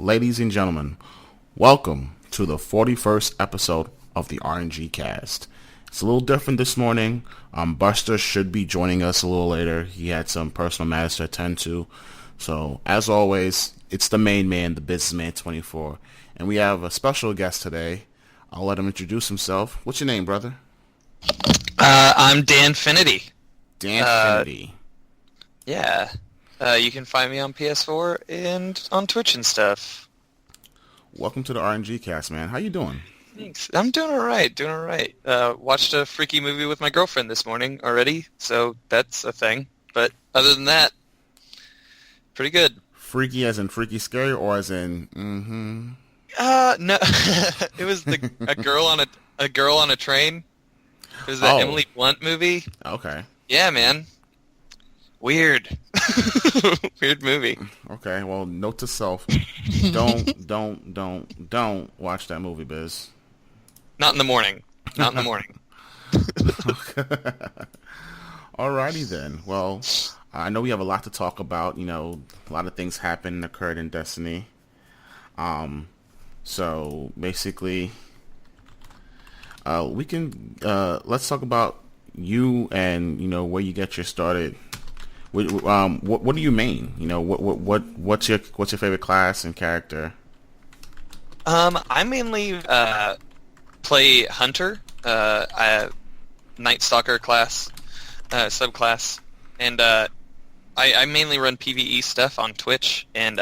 ladies and gentlemen, welcome to the 41st episode of the RngCast. It's a little different this morning. Buster should be joining us a little later. He had some personal matters to attend to. So, as always, it's the main man, the businessman 24. And we have a special guest today. I'll let him introduce himself. What's your name, brother? I'm Dan Finity. Dan Finity. Yeah. You can find me on PS4 and on Twitch and stuff. Welcome to the RngCast, man. How you doing? Thanks. I'm doing alright, watched a freaky movie with my girlfriend this morning already, so that's a thing. But other than that, pretty good. Freaky as in freaky scary or as in, No. It was a girl on a train. It was that Emily Blunt movie. Okay. Yeah, man. Weird. Weird movie. Okay, well, note to self. Don't watch that movie, Biz. Not in the morning. Alrighty then. Well, I know we have a lot to talk about. You know, a lot of things happened and occurred in Destiny. So basically, we can let's talk about you and where you get your started. What do you main? What's your favorite class and character? I mainly play Hunter, Night Stalker class, subclass, and I mainly run PvE stuff on Twitch and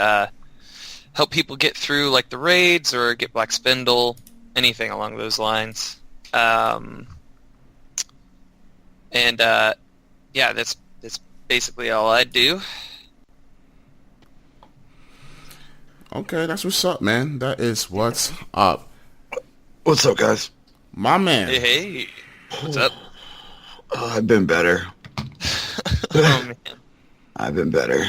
help people get through like the raids or get Black Spindle, anything along those lines. Yeah, that's basically all I do. Okay, that's what's up, man. That is what's up. What's up, guys? My man. Hey. What's up? I've been better. Oh, man. I've been better.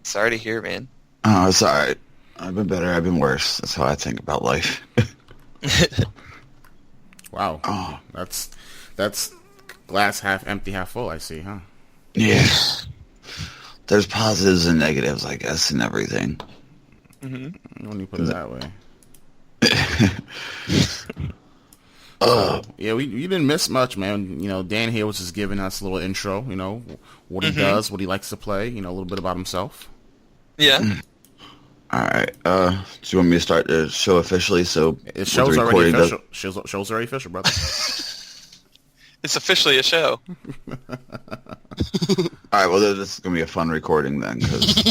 Sorry to hear, man. Oh, it's alright. I've been better. I've been worse. That's how I think about life. Wow. Oh. That's glass half empty, half full, I see, huh? Yeah. There's positives and negatives, I guess, in everything. Mm-hmm. When you put it that way. Yeah, you didn't miss much, man. Dan here was just giving us a little intro, what he does, what he likes to play, a little bit about himself. Yeah. Alright, do you want me to start the show officially? So the show's already official. Show's already official, brother. It's officially a show. Alright, well, this is going to be a fun recording then, because,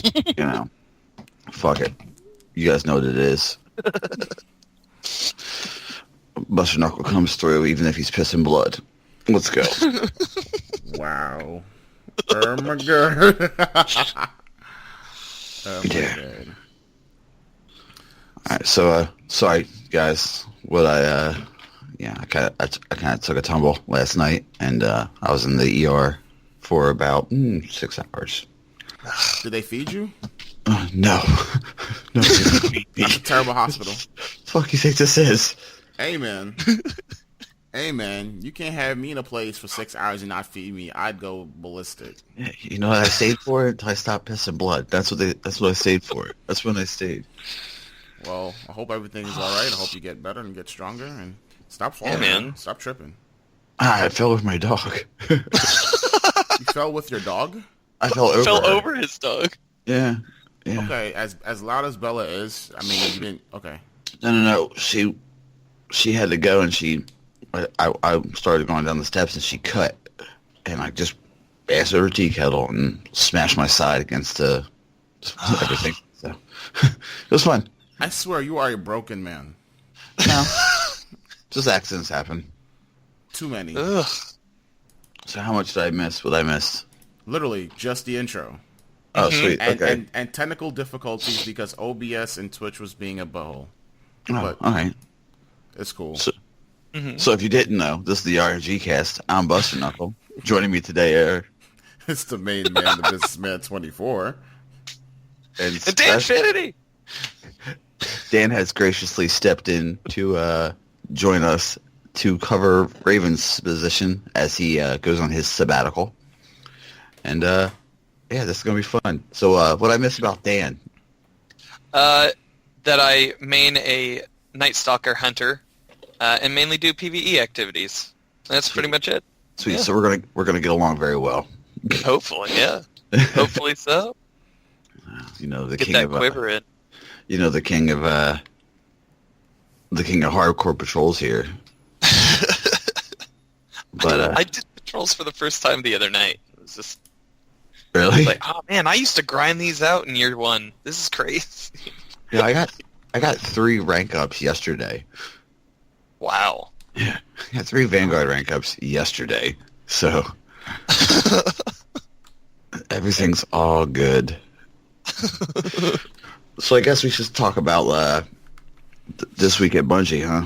fuck it. You guys know what it is. Buster Knuckle comes through even if he's pissing blood. Let's go. Wow. Oh my god. God. Alright, so, sorry, guys. I kind of took a tumble last night, and I was in the ER for about 6 hours. Did they feed you? No. No. That's a terrible hospital. Fuck you think this is? Hey, man. You can't have me in a place for 6 hours and not feed me. I'd go ballistic. Yeah, you know what I stayed for? Until I stopped pissing blood. That's what I stayed for. That's when I stayed. Well, I hope everything is alright. I hope you get better and get stronger and stop falling, man. Stop tripping. I fell with my dog. You fell with your dog? I fell over. Fell over his dog. Yeah. Okay, as loud as Bella is, I mean, you didn't. Okay. No. She had to go, and I started going down the steps, and she cut, and I just asked her tea kettle and smashed my side against everything. So it was fun. I swear, you are a broken man. No, just accidents happen. Too many. Ugh. So how much did I miss? What I missed? Literally, just the intro. Oh, sweet. Okay. And technical difficulties because OBS and Twitch was being a butthole. Oh, But all right. it's cool. So if you didn't know, this is the RngCast. I'm Buster Knuckle. Joining me today are... It's the main man, the businessman 24. And Dan Finity! Dan has graciously stepped in to join us to cover Raven's position as he goes on his sabbatical. And, yeah, this is going to be fun. So, what I miss about Dan? That I main a Night Stalker hunter, and mainly do PvE activities. That's pretty much it. Sweet. Yeah. So we're gonna get along very well. Hopefully, yeah. Hopefully so. You know, the Get king that of quiver in. you know, the king of hardcore patrols here. But I did patrols for the first time the other night. It was just really, like, oh man, I used to grind these out in year one. This is crazy. yeah, I got 3 rank ups yesterday. Wow. Yeah, I got 3 Vanguard rank ups yesterday. So everything's all good. So I guess we should talk about this week at Bungie, huh?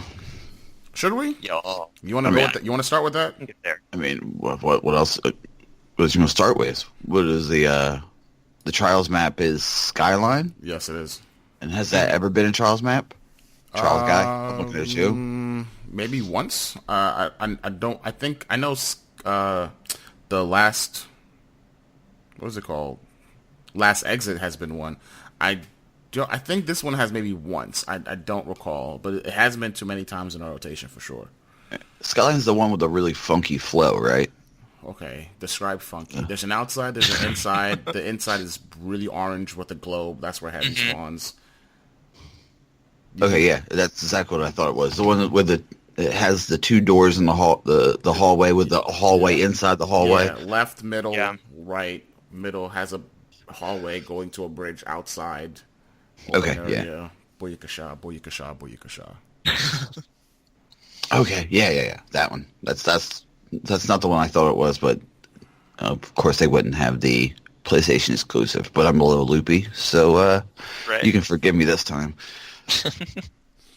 Should we? Y'all. You want to go with that? You want to start with that? Get there. I mean, what else? What do you want to start with? What is the Trials map is Skyline? Yes, it is. And has that ever been a Trials map? Trials guy? I'm looking at you. Maybe once. I don't. I think I know. The last. What was it called? Last Exit has been one. I think this one has maybe once. I don't recall, but it hasn't been too many times in a rotation for sure. Skyline's the one with the really funky flow, right? Okay, describe funky. There's an outside, there's an inside. The inside is really orange with a globe. That's where heaven spawns. Okay, yeah, that's exactly what I thought it was. The one with it has the 2 doors in the hall, the hallway with the hallway inside the hallway. Yeah, left, middle, right. Middle has a hallway going to a bridge outside. Okay, yeah. Boyakasha, boyakasha, boyakasha. Okay, yeah. That one. That's not the one I thought it was, but of course they wouldn't have the PlayStation exclusive. But I'm a little loopy, so Right. you can forgive me this time.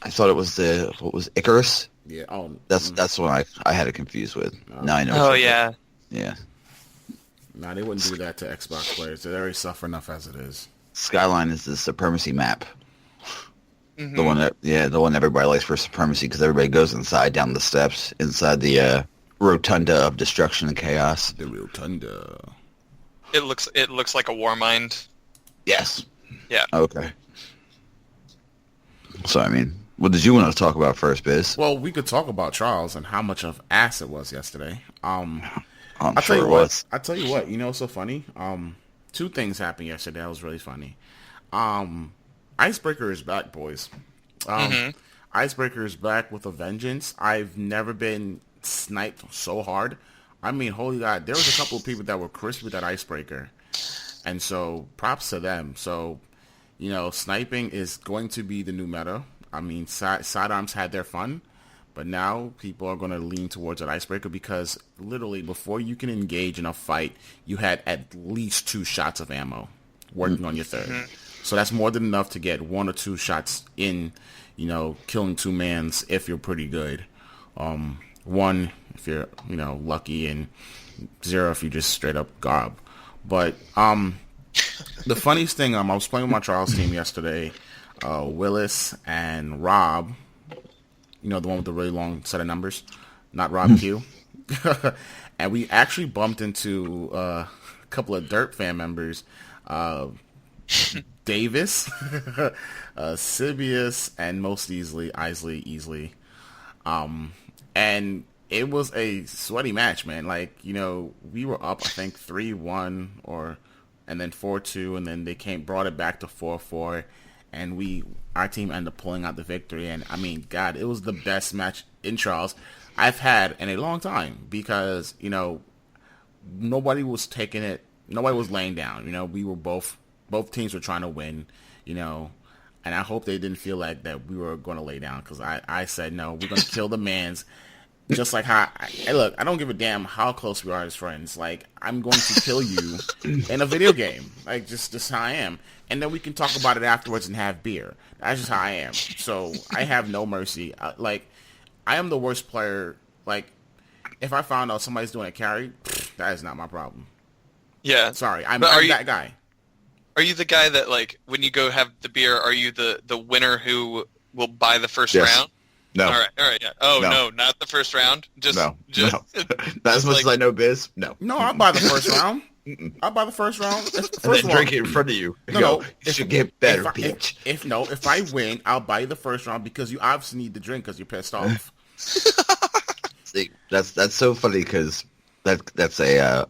I thought it was what was Icarus? Yeah. Oh, That's the one I had it confused with. Now I know. Oh, it's yeah. yeah. nah, they wouldn't do that to Xbox players. They already suffer enough as it is. Skyline is the Supremacy map. Mhm. The one everybody likes for Supremacy because everybody goes inside down the steps inside the rotunda of destruction and chaos. The rotunda. It looks like a war mind. Yes. Yeah. Okay. So I mean, what did you want to talk about first, Biz? Well, we could talk about Charles and how much of ass it was yesterday. I'm I'll sure tell you it what. was. I'll tell you what. You know what's so funny? 2 things happened yesterday. That was really funny. Icebreaker is back, boys. Icebreaker is back with a vengeance. I've never been sniped so hard. I mean, holy God, there was a couple of people that were crisp with that Icebreaker. And so, props to them. So, you know, sniping is going to be the new meta. I mean, sidearms had their fun. But now people are going to lean towards that Icebreaker because literally before you can engage in a fight, you had at least 2 shots of ammo working on your third. So that's more than enough to get 1 or 2 shots in, you know, killing 2 mans if you're pretty good. 1 if you're, you know, lucky, and 0 if you just straight up garb. But the funniest thing, I was playing with my Trials team yesterday. Willis and Rob, you know, the one with the really long set of numbers, not Rob Q. And we actually bumped into a couple of Dirt fan members, Davis, Sibius, and most Isley. And it was a sweaty match, man. Like, you know, we were up, I think 3-1 and then 4-2, and then they brought it back to 4-4, and our team ended up pulling out the victory. And I mean, God, it was the best match in Charles I've had in a long time because, you know, nobody was taking it, nobody was laying down. You know, we were both teams were trying to win, you know, and I hope they didn't feel like that we were going to lay down because I said, no, we're going to kill the mans. Just like how, look, I don't give a damn how close we are as friends. Like, I'm going to kill you in a video game. Like, just how I am. And then we can talk about it afterwards and have beer. That's just how I am. So, I have no mercy. Like, I am the worst player. Like, if I found out somebody's doing a carry, that is not my problem. Yeah. Sorry, I'm But that guy. Are you the guy that, like, when you go have the beer, are you the winner who will buy the first Yes. round? No. All right, yeah. Oh, No. no, not the first round? Just, No. just No. Not as much as I know Biz. No. No, I'll buy the first round. I'll buy the first round. And First then of all, drink it in front of you. No, Go, no. you should get better, if I, bitch. if I win, I'll buy you the first round because you obviously need the drink because you're pissed off. See, that's so funny because that's a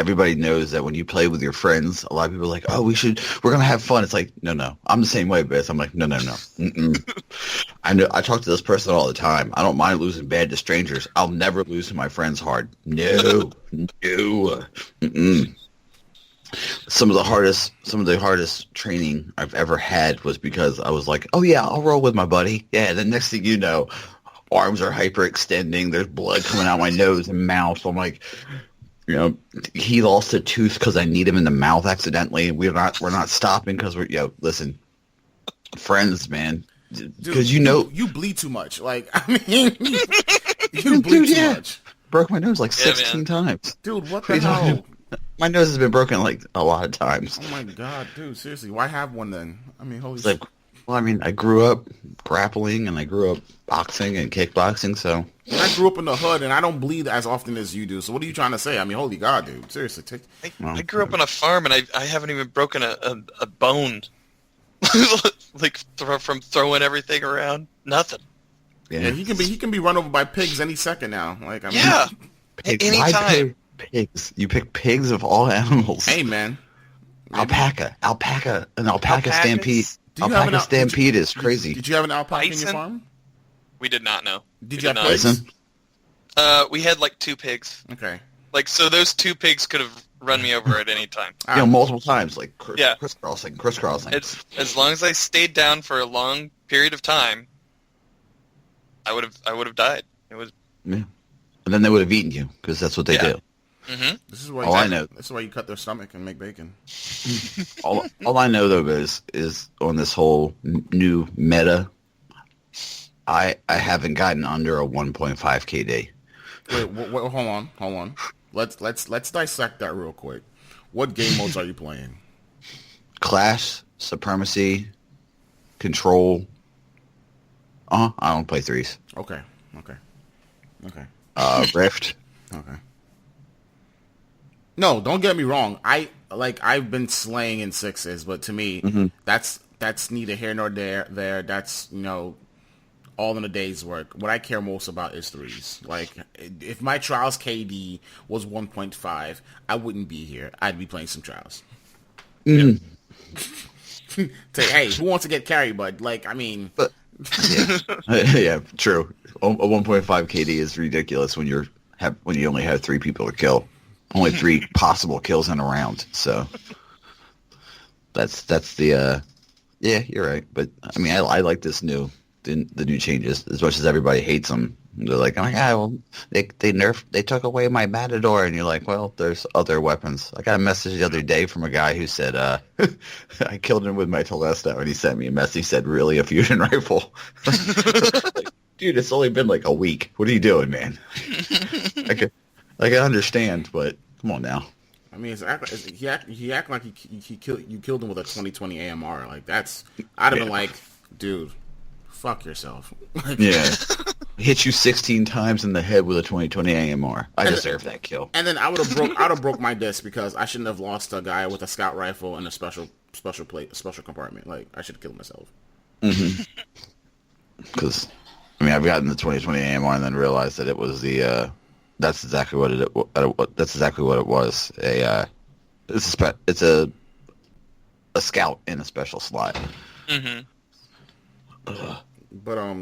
everybody knows that when you play with your friends, a lot of people are like, oh, we're gonna have fun. It's like, no, I'm the same way, bitch. I'm like, no. I know. I talk to this person all the time. I don't mind losing bad to strangers. I'll never lose to my friends hard. No. Mm-mm. Some of the hardest training I've ever had was because I was like, oh yeah, I'll roll with my buddy. Yeah. The next thing you know, arms are hyperextending. There's blood coming out my nose and mouth. I'm like, he lost a tooth because I need him in the mouth accidentally. We're not stopping because listen, friends, man. Because you bleed too much. Like, I mean, you bleed too much. Broke my nose like 16 times. Dude, what the hell? My nose has been broken like a lot of times. Oh my god, dude, seriously, why have one then? I mean, holy shit. Well, I mean, I grew up grappling and I grew up boxing and kickboxing, so. And I grew up in the hood and I don't bleed as often as you do. So what are you trying to say? I mean, holy god, dude, seriously. I grew up on a farm and I haven't even broken a bone. Like from throwing everything around, nothing. Yeah, he can be run over by pigs any second now. Like, I mean, yeah, pigs. anytime. Pigs. You pick pigs of all animals. Hey, man. Alpaca stampede. Alpaca stampede is crazy. Did you have an alpaca bison? in your farm? We did not know. Did you have pigs? We had like 2 pigs. Okay. Like, so those 2 pigs could have run me over at any time. Multiple times, like crisscrossing. As long as I stayed down for a long period of time, I would have died. It was. Yeah. And then they would have eaten you because that's what they do. Mm-hmm. This is why I know. This is why you cut their stomach and make bacon. all I know though is on this whole new meta, I haven't gotten under a 1.5 KD. Wait, hold on. Let's dissect that real quick. What game modes are you playing? Clash, Supremacy, Control. I don't play 3s. Okay. Rift. Okay. No, don't get me wrong. I've been slaying in 6s, but to me, that's neither here nor there. That's all in a day's work. What I care most about is 3s. Like, if my Trials KD was 1.5, I wouldn't be here. I'd be playing some Trials. Say, hey, who wants to get carried, bud? Like, I mean... Yeah, true. A 1.5 KD is ridiculous when you only have 3 people to kill. Only 3 possible kills in a round. So that's the yeah, you're right. But I mean, I like the new changes as much as everybody hates them. They're like, they took away my Matador, and you're like, well, there's other weapons. I got a message the other day from a guy who said, I killed him with my Telesto, and he sent me a message. He said, really, a fusion rifle? Like, dude, it's only been like a week. What are you doing, man? I understand, but come on now. I mean, he act like you killed him with a 2020 AMR. Like, I'd have been like, dude, fuck yourself. Yeah. Hit you 16 times in the head with a 2020 AMR. I deserve that kill. And then I would have broke my disc because I shouldn't have lost a guy with a scout rifle and a special compartment. Like, I should have killed myself. Because, I mean, I've gotten the 2020 AMR and then realized that it was the that's exactly what it was. It's a scout in a special slot. But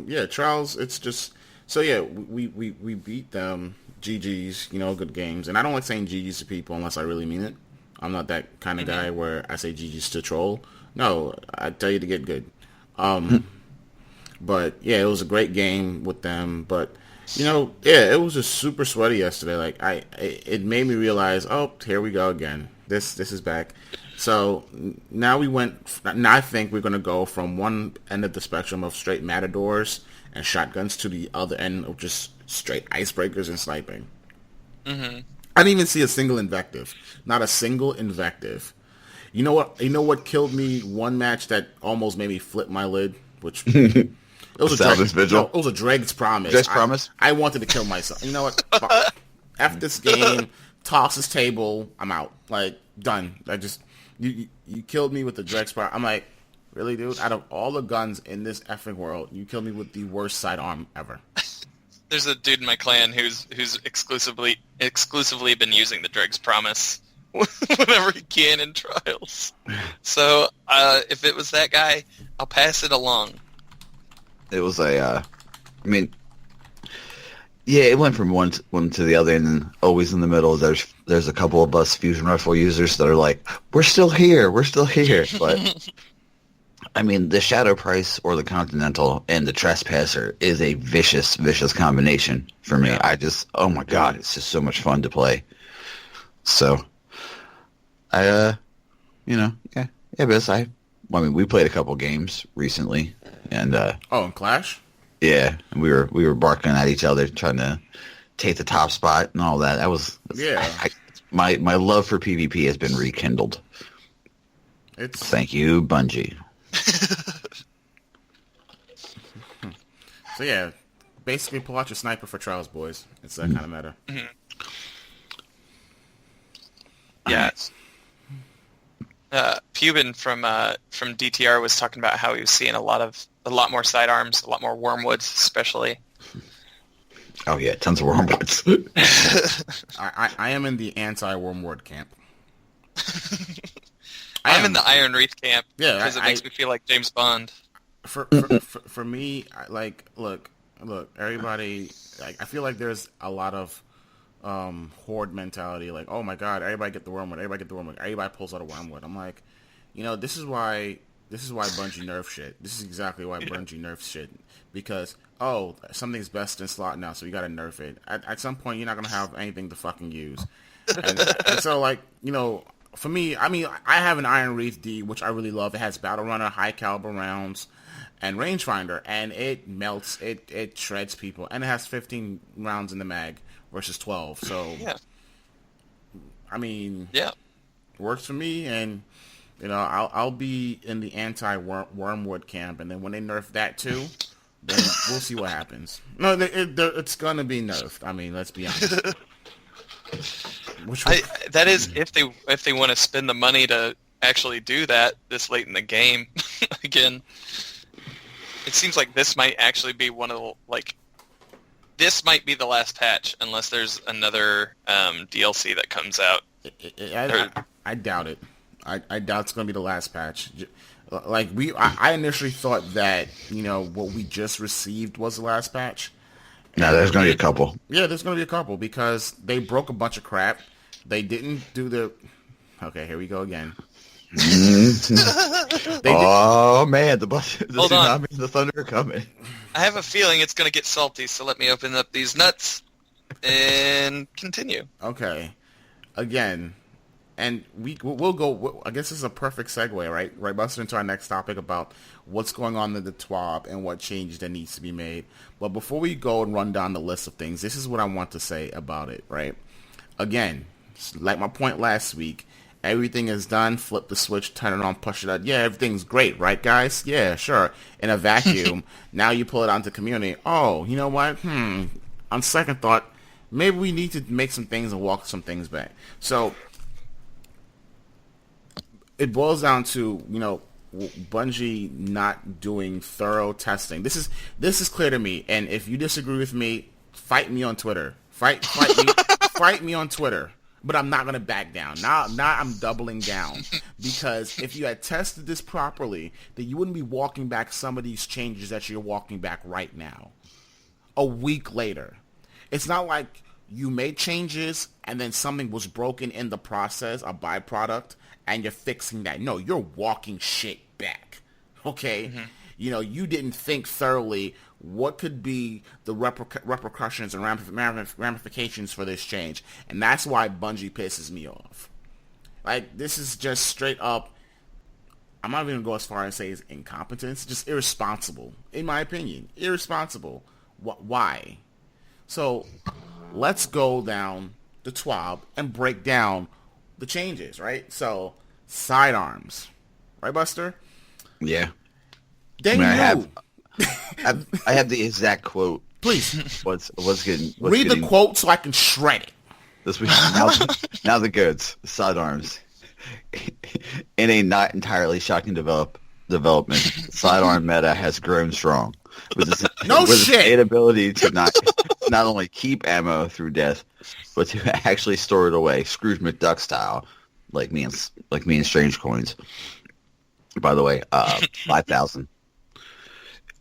yeah, Trials. It's just so yeah. We beat them. GGs. Good games. And I don't like saying GGs to people unless I really mean it. I'm not that kind of guy where I say GGs to troll. No, I tell you to get good. But yeah, it was a great game with them. But yeah, it was just super sweaty yesterday. Like it made me realize, oh, here we go again. This is back. So now I think we're going to go from one end of the spectrum of straight Matadors and shotguns to the other end of just straight icebreakers and sniping. I didn't even see a single invective. Not a single invective. You know what killed me one match that almost made me flip my lid? Which... It was it was a Dreg's Promise. Dreg's Promise? I wanted to kill myself. You know what? After this game, toss his table. I'm out. Like, done. You killed me with the Drex Bar. I'm like, really, dude? Out of all the guns in this effing world, you killed me with the worst sidearm ever. There's a dude in my clan who's exclusively been using the Dreg's Promise whenever he can in trials. So if it was that guy, I'll pass it along. It was I mean, yeah, it went from one to the other, and then always in the middle, there's a couple of us fusion rifle users that are like, we're still here. But I mean, the Shadow Price or the Continental and the Trespasser is a vicious combination for me. Yeah. Oh my god, it's just so much fun to play. So, yeah, but I mean, we played a couple games recently, and in Clash? yeah, and we were barking at each other, trying to take the top spot and all that. My love for PvP has been rekindled. Thank you, Bungie. So yeah, basically pull out your sniper for trials, boys. It's that kind of meta. Mm-hmm. Yeah. Pubin from DTR was talking about how he was seeing a lot more sidearms, a lot more wormwoods, especially. Oh yeah, tons of wormwoods. I am in the anti-wormwood camp. I'm in the Iron Wreath camp because it makes me feel like James Bond. For me, look, everybody. I feel like there's a lot of horde mentality. Like, oh my god, everybody get the wormwood. Everybody pulls out a wormwood. I'm like, this is why Bungie nerfs shit. This is exactly why Bungie nerfs shit, because something's best in slot now, so you gotta nerf it. At some point, you're not gonna have anything to fucking use, and so for me, I mean, I have an Iron Wreath D, which I really love. It has Battle Runner, high caliber rounds, and rangefinder, and it melts, it shreds people, and it has 15 rounds in the mag versus 12. So, yeah. I mean, yeah, works for me, and I'll be in the anti-wormwood camp, and then when they nerf that too, then we'll see what happens. No, it's gonna be nerfed. I mean, let's be honest. That is if they want to spend the money to actually do that this late in the game. Again, it seems like this might actually be this might be the last patch unless there's another DLC that comes out. I doubt it. I doubt it's going to be the last patch. I initially thought that what we just received was the last patch. No, there's going to be a couple. Yeah, there's going to be a couple because they broke a bunch of crap. They didn't do the... Okay, here we go again. Oh, man, the Hold on. tsunami and the thunder are coming. I have a feeling it's going to get salty, so let me open up these nuts and continue. Okay. Again, and we'll go... I guess this is a perfect segue, right? Right, Buster, into our next topic about what's going on in the Twab and what change that needs to be made. But before we go and run down the list of things, this is what I want to say about it, right? Again, like my point last week, everything is done, flip the switch, turn it on, push it out. Yeah, everything's great, right, guys? Yeah, sure. In a vacuum, now you pull it onto community. Oh, you know what? On second thought, maybe we need to make some things and walk some things back. So it boils down to, Bungie not doing thorough testing. This is clear to me, and if you disagree with me, fight me on Twitter. Fight me, fight me on Twitter. But I'm not going to back down. Now I'm doubling down. Because if you had tested this properly, then you wouldn't be walking back some of these changes that you're walking back right now. A week later. It's not like you made changes and then something was broken in the process, a byproduct, and you're fixing that. No, you're walking shit back. Okay? Mm-hmm. You didn't think thoroughly what could be the repercussions and ramifications for this change. And that's why Bungie pisses me off. Like, this is just straight up, I'm not even going to go as far as say it's incompetence, just irresponsible, in my opinion. Irresponsible. Why? So, let's go down the Twab and break down the changes, right? So, sidearms. Right, Buster? Yeah. They knew. I have the exact quote. Please. What's getting Read the quote so I can shred it. This week, now the goods, sidearms. In a not entirely shocking development, sidearm meta has grown strong. With its innate ability to not only keep ammo through death, but to actually store it away, Scrooge McDuck style, like me and Strange Coins. By the way, 5,000.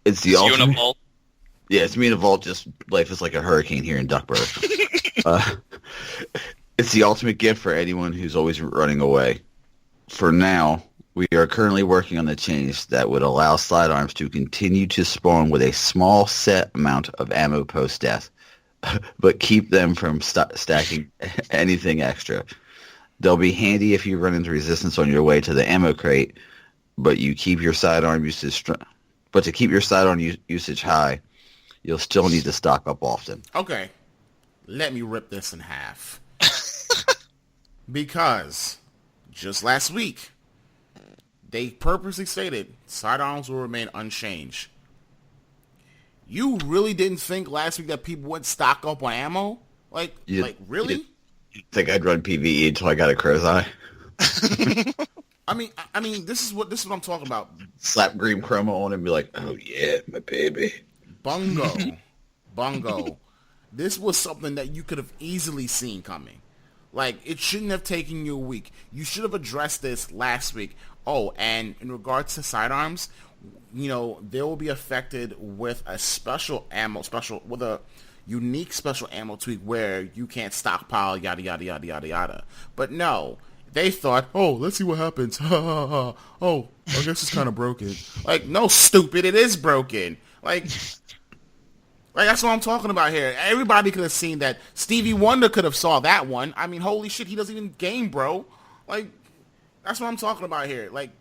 It's the ultimate. You in a vault? Yeah, it's me in a vault. Just life is like a hurricane here in Duckburg. It's the ultimate gift for anyone who's always running away. For now, we are currently working on the change that would allow sidearms to continue to spawn with a small set amount of ammo post-death, but keep them from stacking anything extra. They'll be handy if you run into resistance on your way to the ammo crate, but you keep your sidearm usage. But to keep your sidearm usage high, you'll still need to stock up often. Okay, let me rip this in half. Because just last week, they purposely stated sidearms will remain unchanged. You really didn't think last week that people would stock up on ammo? Like really? You think I'd run PvE until I got a crow's eye? I mean, this is what I'm talking about. Slap green chroma on it and be like, oh yeah, my baby. Bungo. This was something that you could have easily seen coming. Like, it shouldn't have taken you a week. You should have addressed this last week. Oh, and in regards to sidearms, they will be affected with a with a unique special ammo tweak where you can't stockpile, yada, yada, yada, yada, yada. But no, they thought, oh, let's see what happens. Oh, I guess it's kind of broken. Like, no, stupid, it is broken. Like, that's what I'm talking about here. Everybody could have seen that. Stevie Wonder could have saw that one. I mean, holy shit, he doesn't even game, bro. Like, that's what I'm talking about here. Like,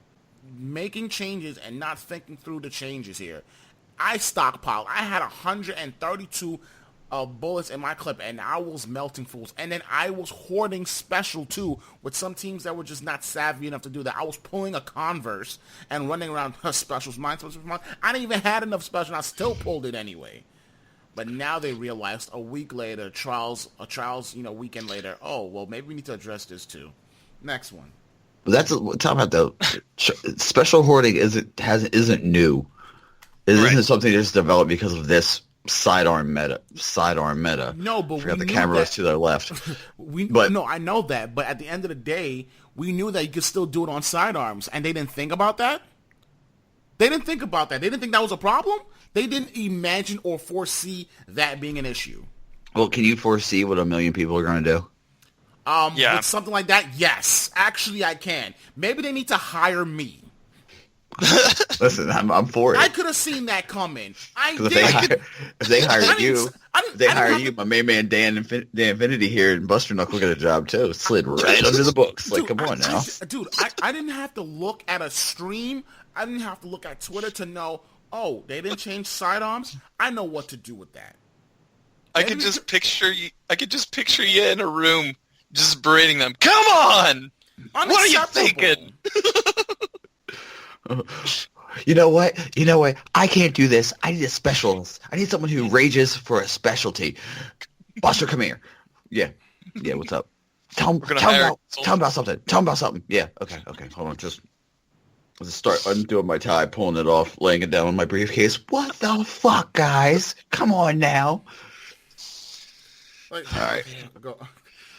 making changes and not thinking through the changes here. I stockpiled. I had 132 bullets in my clip, and I was melting fools. And then I was hoarding special, too, with some teams that were just not savvy enough to do that. I was pulling a Converse and running around specials. Mine. I didn't even have enough special, and I still pulled it anyway. But now they realized a week later, trials, weekend later, oh, well, maybe we need to address this too. Next one. Talk about the special hoarding isn't new. It isn't something that's developed because of this sidearm meta. No, but the camera was to their left. I know that, but at the end of the day, we knew that you could still do it on sidearms, and they didn't think about that. They didn't think that was a problem. They didn't imagine or foresee that being an issue. Well, can you foresee what 1 million people are going to do? Yeah. With something like that, yes. Actually, I can. Maybe they need to hire me. Listen, I'm for it. I could have seen that coming. If they hire you, my main man Dan Infinity here and Buster Knuckle get a job too. Slid right under the books. Like, come on now. I didn't have to look at a stream. I didn't have to look at Twitter to know, oh, they didn't change sidearms. I know what to do with that. I could just picture you in a room just berating them. Come on! What are you thinking? You know what? I can't do this. I need a specialist. I need someone who rages for a specialty. Buster, come here. Yeah, what's up? Tell him about something. Yeah, okay. Hold on, just start undoing my tie, pulling it off, laying it down on my briefcase. What the fuck, guys? Come on now. All right.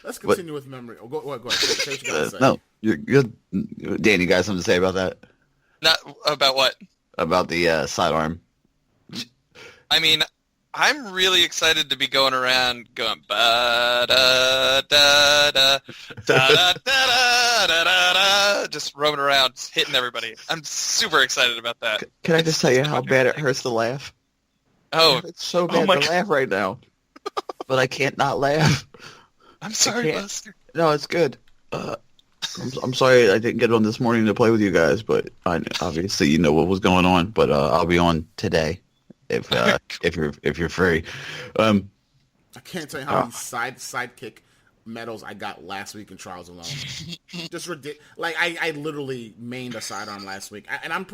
Let's continue with memory. Go ahead. Say what you gotta say. No, you're good. Dan, you got something to say about that? Not about what? About the sidearm. I mean, I'm really excited to be going around going ba da da da da da da da da, just roaming around, hitting everybody. I'm super excited about that. Can I just tell you how bad it hurts to laugh? Oh, it's so bad to laugh right now, but I can't not laugh. I'm sorry, Buster. No, it's good. I'm sorry I didn't get on this morning to play with you guys, but obviously you know what was going on. But I'll be on today if you're free. I can't tell you how many sidekick medals I got last week in trials alone. Just ridiculous. Like I literally mained a sidearm last week, and I'm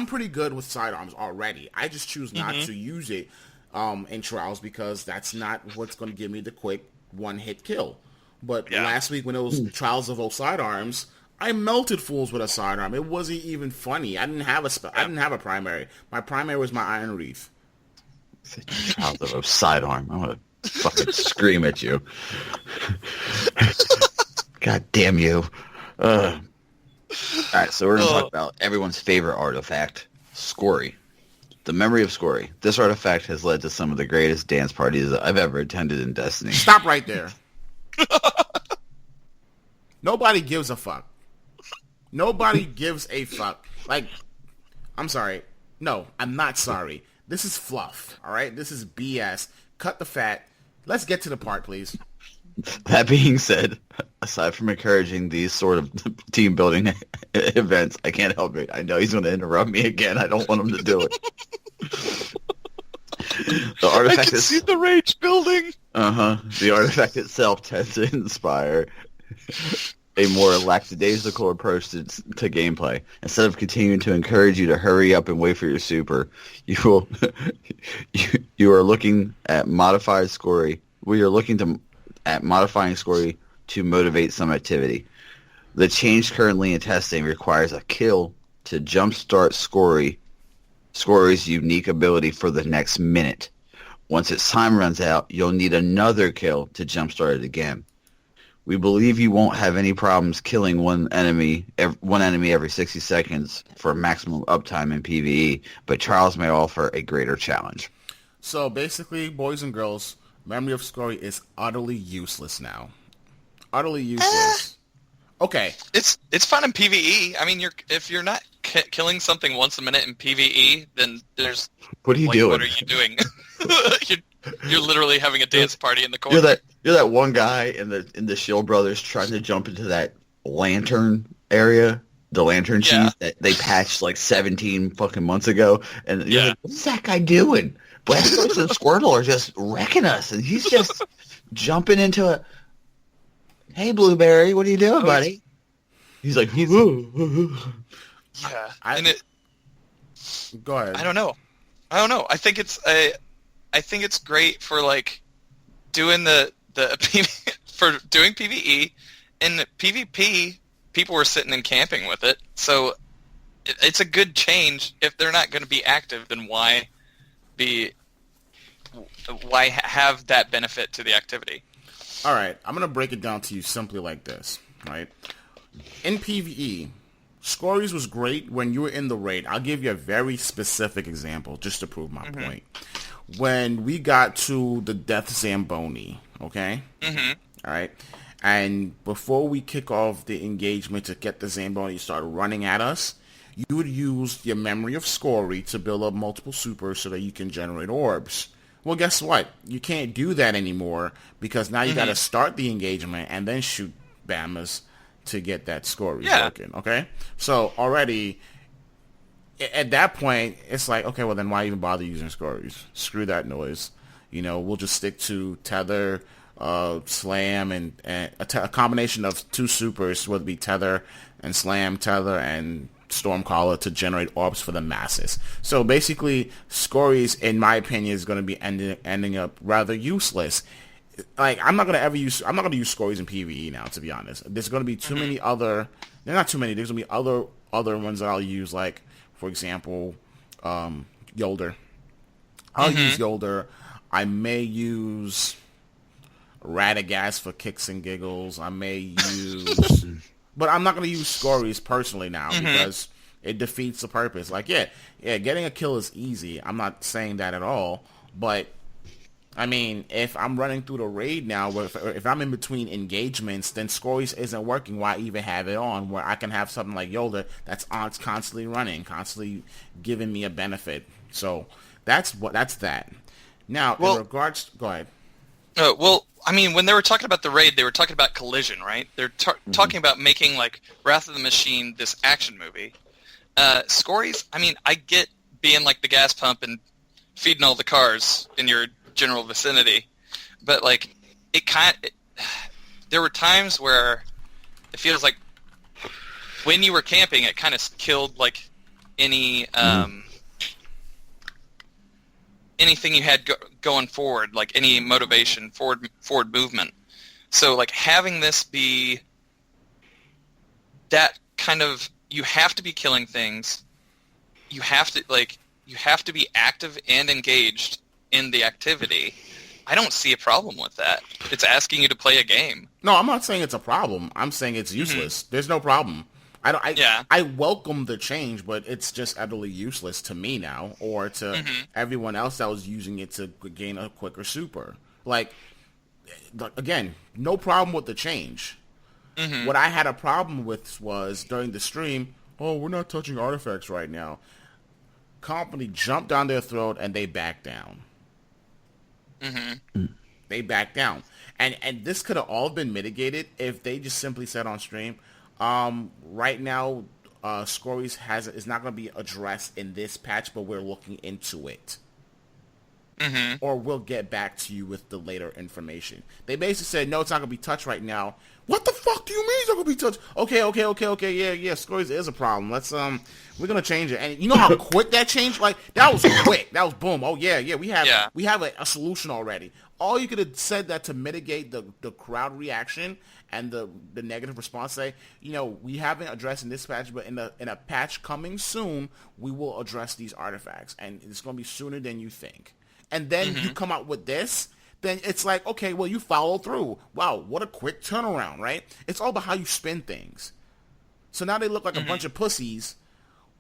pretty good with sidearms already. I just choose not to use it in trials because that's not what's going to give me the quick one-hit kill. But Yeah. last week when it was Trials of Old Sidearms, I melted fools with a sidearm. It wasn't even funny. I didn't have I didn't have a primary. My primary was my Iron Wreath. Trials of a sidearm. I'm gonna fucking scream at you. God damn you. Alright, so we're gonna talk about everyone's favorite artifact, Scory. The memory of Scory. This artifact has led to some of the greatest dance parties that I've ever attended in Destiny. Stop right there. Nobody gives a fuck. Nobody gives a fuck. Like, I'm sorry. No, I'm not sorry. This is fluff, all right? This is BS. Cut the fat. Let's get to the part, please. That being said, aside from encouraging these sort of team building events, I can't help it. I know he's going to interrupt me again. I don't want him to do it. The artifact I can see the rage building. The artifact itself tends to inspire a more lackadaisical approach to gameplay. Instead of continuing to encourage you to hurry up and wait for your super, you are looking at modified Scory. We are looking at modifying Scory to motivate some activity. The change currently in testing requires a kill to jumpstart Scory's unique ability for the next minute. Once its time runs out, you'll need another kill to jumpstart it again. We believe you won't have any problems killing one enemy every 60 seconds for maximum uptime in PvE, but trials may offer a greater challenge. So basically, boys and girls, Memory of Scory is utterly useless now. Utterly useless. Okay. It's fun in PvE. I mean, if you're not killing something once a minute in PvE, then there's... What are you doing? What are you doing? You're literally having a dance party in the corner. You're that one guy in the Shield Brothers trying to jump into that lantern area, the lantern cheese that they patched like 17 fucking months ago, and you're like, what's that guy doing? Blastoise and Squirtle are just wrecking us, and he's just jumping into a... Hey, Blueberry, what are you doing, buddy? He's like... Go ahead. I don't know. I think it's great for like doing the for doing PvE, and PvP. People were sitting and camping with it, so it's a good change. If they're not going to be active, then why have that benefit to the activity? All right, I'm going to break it down to you simply like this, right? In PvE, Scories was great when you were in the raid. I'll give you a very specific example just to prove my point. When we got to the Death Zamboni, okay? All right? And before we kick off the engagement to get the Zamboni to start running at us, you would use your Memory of Scory to build up multiple supers so that you can generate orbs. Well, guess what? You can't do that anymore because now you got to start the engagement and then shoot Bammers to get that Scory working, okay? So already, at that point, it's like, okay, well then why even bother using Scories? Screw that noise. You know, we'll just stick to Tether, Slam, and a combination of two supers, whether it be Tether and Slam, Tether, and Stormcaller to generate orbs for the masses. So basically, Scories, in my opinion, is going to be ending up rather useless. Like, I'm not gonna use Scories in PvE now, to be honest. There's gonna be too many other. They're not too many. There's gonna be other ones that I'll use. Like, for example, Yolder. I'll use Yolder. I may use Radagast for kicks and giggles. I may use, but I'm not gonna use Scories personally now because it defeats the purpose. Like, getting a kill is easy. I'm not saying that at all, but I mean, if I'm running through the raid now, if I'm in between engagements, then Scories isn't working. Why even have it on? Where I can have something like Yolder that's constantly running, constantly giving me a benefit. So that's that. Now, in regards, go ahead. Well, I mean, when they were talking about the raid, they were talking about collision, right? They're talking about making like Wrath of the Machine this action movie. Scories, I mean, I get being like the gas pump and feeding all the cars in your general vicinity, but like there were times where it feels like when you were camping, it kind of killed like any anything you had going forward, like any motivation forward movement. So, like, having this be that kind of, you have to be killing things. You have to be active and engaged in the activity. I don't see a problem with that. It's asking you to play a game. No, I'm not saying it's a problem. I'm saying it's useless. There's no problem. I welcome the change, but it's just utterly useless to me now, or to everyone else that was using it to gain a quicker super. Like, again, no problem with the change. What I had a problem with was during the stream, oh, we're not touching artifacts right now. Company jumped down their throat and they backed down. They backed down. And this could have all been mitigated if they just simply said on stream, right now, Scories is not going to be addressed in this patch, but we're looking into it. Or we'll get back to you with the later information. They basically said, no, it's not going to be touched right now. What the fuck do you mean it's not going to be touched? Okay, yeah, Scories is a problem. Let's, we're going to change it. And you know how quick that changed? Like, that was quick. That was boom. Oh, yeah, we have a solution already. All you could have said that to mitigate the crowd reaction and the negative response, say, you know, we haven't addressed in this patch, but in a patch coming soon, we will address these artifacts. And it's going to be sooner than you think. And then you come out with this, then it's like, okay, well, you follow through. Wow, what a quick turnaround, right? It's all about how you spin things. So now they look like a bunch of pussies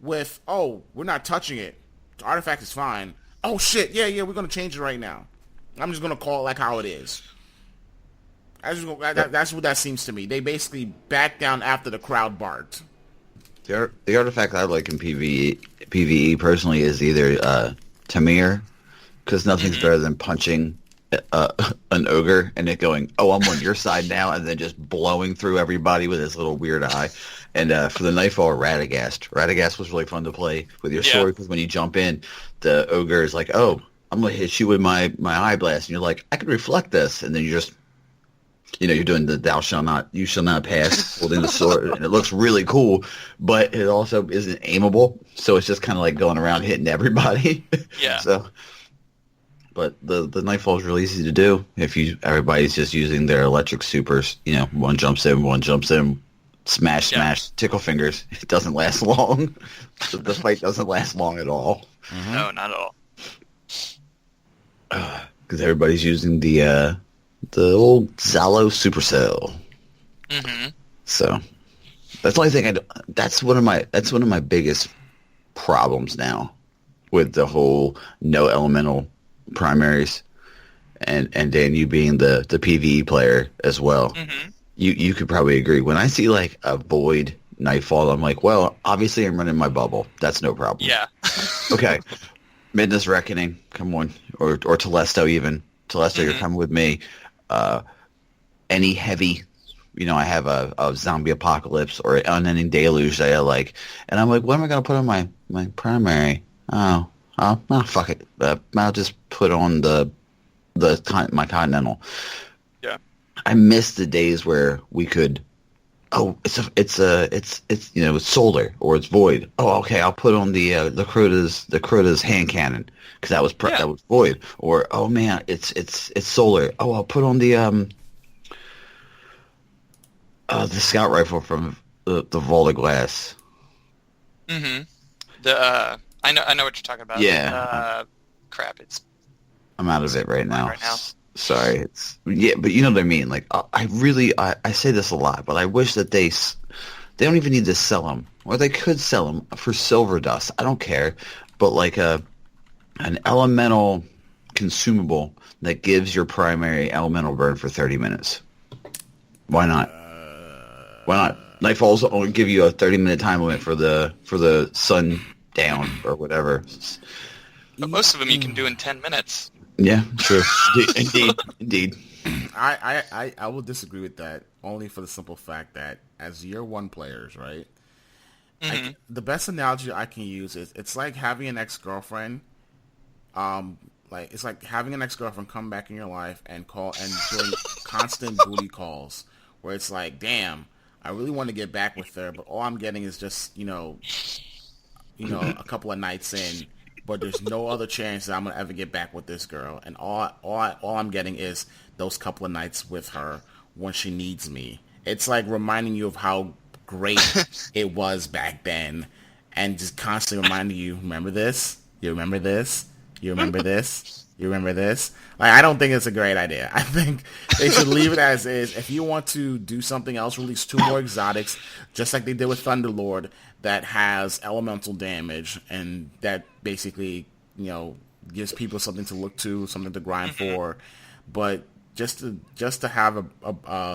with, oh, we're not touching it. The artifact is fine. Oh, shit, yeah, we're going to change it right now. I'm just going to call it like how it is. That's what that seems to me. They basically backed down after the crowd barked. The artifact I like in PvE personally is either Tamir, because nothing's better than punching an ogre and it going, oh, I'm on your side now, and then just blowing through everybody with his little weird eye. And for the Nightfall, Radagast. Radagast was really fun to play with your sword, because when you jump in, the ogre is like, oh, I'm going to hit you with my eye blast. And you're like, I can reflect this. And then you just, you know, you're doing the you shall not pass, holding the sword. And it looks really cool, but it also isn't aimable. So it's just kind of like going around hitting everybody. Yeah. But the Nightfall is really easy to do if everybody's just using their electric supers. You know, one jumps in, smash, tickle fingers. It doesn't last long. The fight doesn't last long at all. No, not at all. Because everybody's using the old Zalo Supercell. So that's the only thing that's one of my biggest problems now with the whole no elemental primaries, and then you being the PvE player as well. You could probably agree. When I see like a void Nightfall, I'm like, well, obviously I'm running my bubble. That's no problem. Yeah. Okay. Midness Reckoning, come on, or Telesto even. Telesto, you're coming with me. Any heavy, you know, I have a zombie apocalypse or an unending deluge that I like, and I'm like, what am I going to put on my primary? Oh, fuck it. I'll just put on my Continental. Yeah. I miss the days where we could. Oh, it's you know, it's solar or it's void. Oh, okay, I'll put on the Crota's hand cannon, because that was void. Or oh man, it's solar. Oh, I'll put on the scout rifle from the Vault of Glass. I know what you're talking about. Yeah. Crap, it's. I'm out of it right now. Sorry, but you know what I mean. Like, I say this a lot, but I wish that they don't even need to sell them, or they could sell them for silver dust. I don't care, but like an elemental consumable that gives your primary elemental burn for 30 minutes. Why not? Why not? Nightfalls only give you a 30-minute time limit for the sun down or whatever. But most of them you can do in 10 minutes. Yeah, true. Indeed. I will disagree with that, only for the simple fact that as year one players, right? The best analogy I can use is it's like having an ex-girlfriend. It's like having an ex-girlfriend come back in your life and call and doing constant booty calls, where it's like, damn, I really want to get back with her, but all I'm getting is just a couple of nights in. But there's no other chance that I'm gonna ever get back with this girl, and all I'm getting is those couple of nights with her when she needs me. It's like reminding you of how great it was back then, and just constantly reminding you, remember this? You remember this? You remember this? You remember this? Like, I don't think it's a great idea. I think they should leave it as is. If you want to do something else, release 2 more exotics, just like they did with Thunderlord, that has elemental damage, and that basically, gives people something to look to, something to grind for. But just to have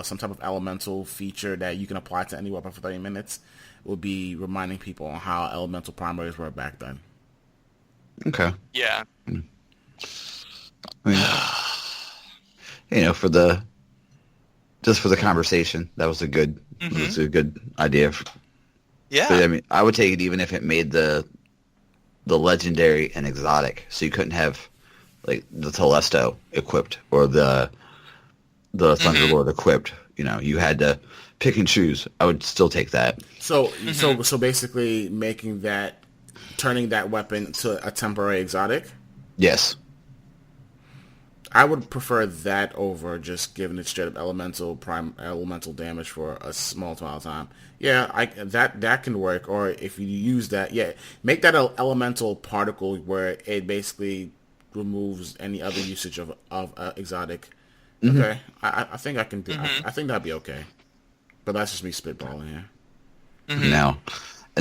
some type of elemental feature that you can apply to any weapon for 30 minutes will be reminding people on how elemental primaries were back then. Okay. Yeah. I mean, for the conversation, that was a good idea. Yeah. But, I mean, I would take it even if it made the legendary and exotic, so you couldn't have like the Telesto equipped or the Thunderlord equipped. You had to pick and choose. I would still take that. So basically turning that weapon to a temporary exotic. Yes. I would prefer that over just giving it straight up elemental damage for a small amount of time. Yeah, that can work. Or if you use that, make that an elemental particle where it basically removes any other usage of exotic. Mm-hmm. Okay, I think I can do. I think that'd be okay. But that's just me spitballing here. Mm-hmm.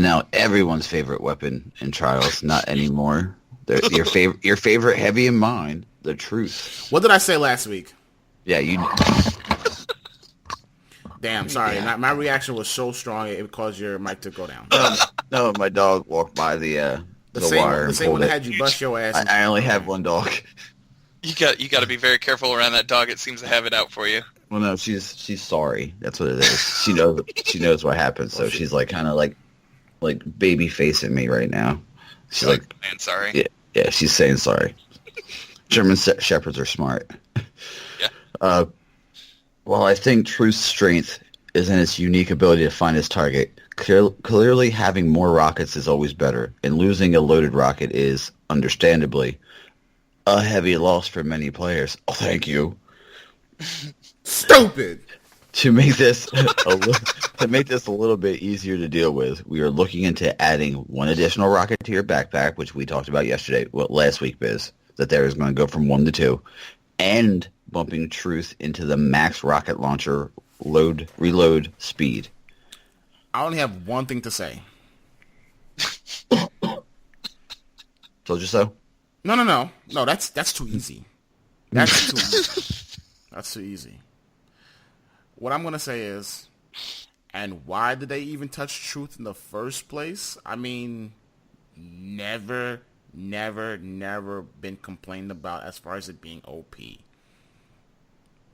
Now everyone's favorite weapon in Trials, not anymore. Your favorite heavy and mine, the truth. What did I say last week? Yeah, you. Damn, sorry. Yeah. My reaction was so strong it caused your mic to go down. No, my dog walked by the wire. The same one that had you bust your ass. I only have one dog. You got to be very careful around that dog. It seems to have it out for you. Well, no, she's sorry. That's what it is. She knows what happened. So she's like kind of like baby facing me right now. She's like, man, sorry. Yeah, she's saying sorry. German shepherds are smart. Yeah. While I think Truth's strength is in its unique ability to find its target, clearly having more rockets is always better, and losing a loaded rocket is, understandably, a heavy loss for many players. Oh, thank you. Stupid! To make this a little bit easier to deal with, we are looking into adding one additional rocket to your backpack, which we talked about last week, Biz, that there is going to go from 1 to 2, and bumping Truth into the max rocket launcher reload speed. I only have one thing to say. Told you so? No. That's too easy. That's too easy. What I'm going to say is, and why did they even touch Truth in the first place? I mean, never been complained about as far as it being OP.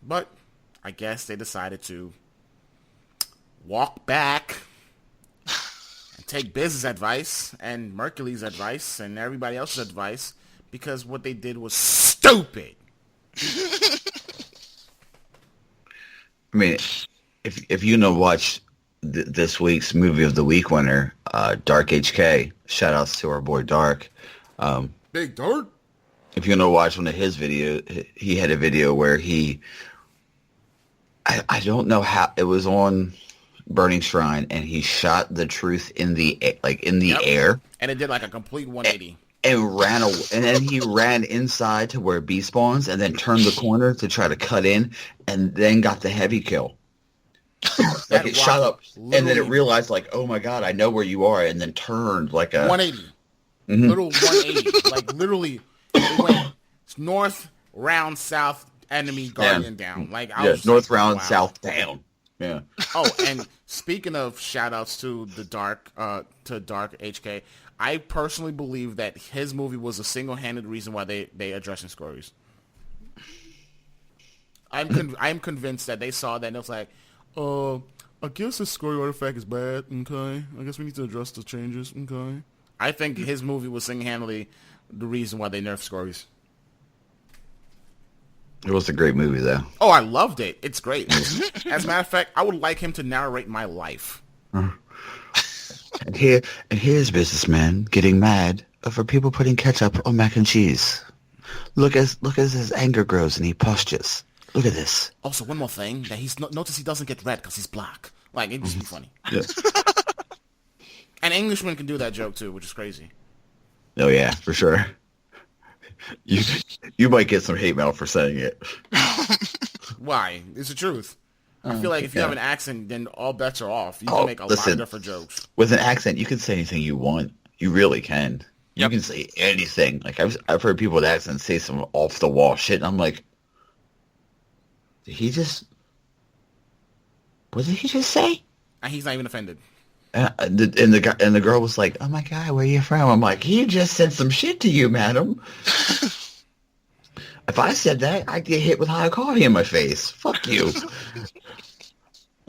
But I guess they decided to walk back and take Biz's advice and Mercury's advice and everybody else's advice because what they did was stupid. I mean, if you watch this week's movie of the week winner, Dark HK, shout outs to our boy Dark. Big Dark? If you watch one of his videos, he had a video where I don't know how, it was on Burning Shrine, and he shot the Truth in the air. And it did like a complete 180. And then he ran inside to where B spawns, and then turned the corner to try to cut in, and then got the heavy kill. Like it shot up, and then it realized, like, oh my god, I know where you are, and then turned like a 180, little 180, like literally, it went north, round, south, enemy, guardian down. Like north, round, south, down. Yeah. Oh, and speaking of shout outs to the Dark HK. I personally believe that his movie was a single-handed reason why they addressing stories. I'm convinced that they saw that and it was like, I guess the story artifact is bad. Okay, I guess we need to address the changes. Okay, I think his movie was single-handedly the reason why they nerfed stories. It was a great movie, though. Oh, I loved it. It's great. As a matter of fact, I would like him to narrate my life. And here's businessman getting mad over people putting ketchup on mac and cheese. Look as his anger grows and he postures. Look at this. Also, one more thing, that notice he doesn't get red because he's black. Like, it'd just be funny. Yeah. An Englishman can do that joke, too, which is crazy. Oh, yeah, for sure. You might get some hate mail for saying it. Why? It's the truth. I feel like if you have an accent, then all bets are off. You can make a lot of different jokes. With an accent, you can say anything you want. You really can. You can say anything. Like, I've heard people with accents say some off-the-wall shit, and I'm like, what did he just say? And he's not even offended. And the girl was like, "Oh my God, where are you from?" I'm like, "He just said some shit to you, madam." If I said that, I'd get hit with hot coffee in my face. Fuck you.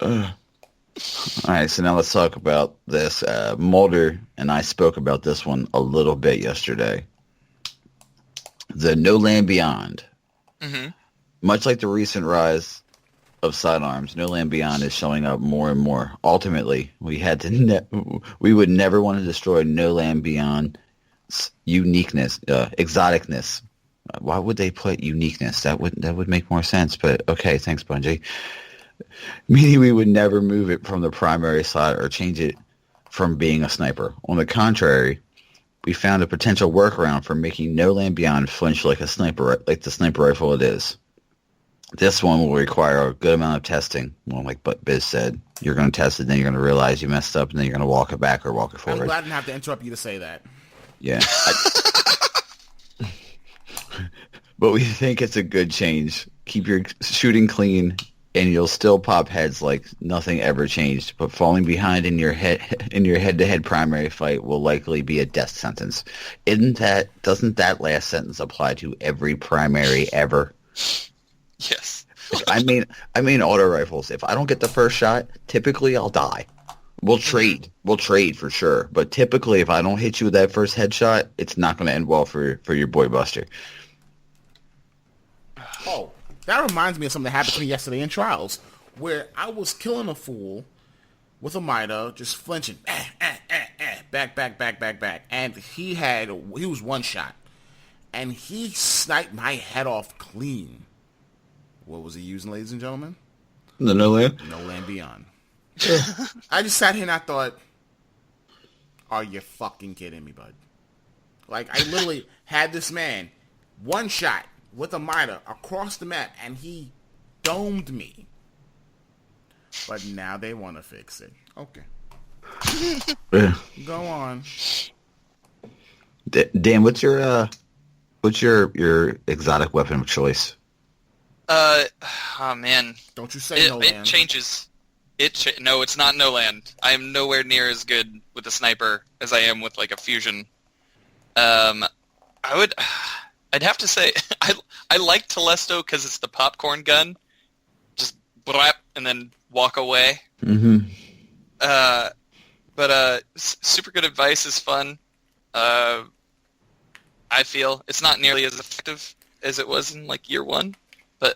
All right, so now let's talk about this. Mulder and I spoke about this one a little bit yesterday. The No Land Beyond. Mm-hmm. Much like the recent rise of sidearms, No Land Beyond is showing up more and more. Ultimately, we would never want to destroy No Land Beyond's uniqueness, exoticness. Why would they put uniqueness? That would make more sense. But okay, thanks, Bungie. Meaning we would never move it from the primary slot or change it from being a sniper. On the contrary, we found a potential workaround for making No Land Beyond flinch like a sniper, like the sniper rifle it is. This one will require a good amount of testing. Well, like Biz said, you're going to test it, then you're going to realize you messed up, and then you're going to walk it back or walk it forward. I'm glad I didn't have to interrupt you to say that. Yeah. But we think it's a good change. Keep your shooting clean, and you'll still pop heads like nothing ever changed. But falling behind in your head-to-head primary fight will likely be a death sentence. Doesn't that last sentence apply to every primary ever? Yes. I mean auto rifles. If I don't get the first shot, typically I'll die. We'll trade for sure. But typically, if I don't hit you with that first headshot, it's not going to end well for your boy Buster. Oh, that reminds me of something that happened to me yesterday in Trials, where I was killing a fool with a Mida, just flinching, back, and he was one shot, and he sniped my head off clean. What was he using, ladies and gentlemen? The No Land? No Land Beyond. I just sat here and I thought, are you fucking kidding me, bud? Like, I literally had this man, one shot, with a Mida across the map, and he domed me. But now they want to fix it. Okay. Go on. Dan, what's your exotic weapon of choice? Oh man. Don't you say No Land. It changes. No, it's not No Land. I am nowhere near as good with a sniper as I am with like a fusion. I'd have to say I like Telesto because it's the popcorn gun. Just blap and then walk away. Mm-hmm. But super good advice is fun. I feel it's not nearly as effective as it was in like year one. But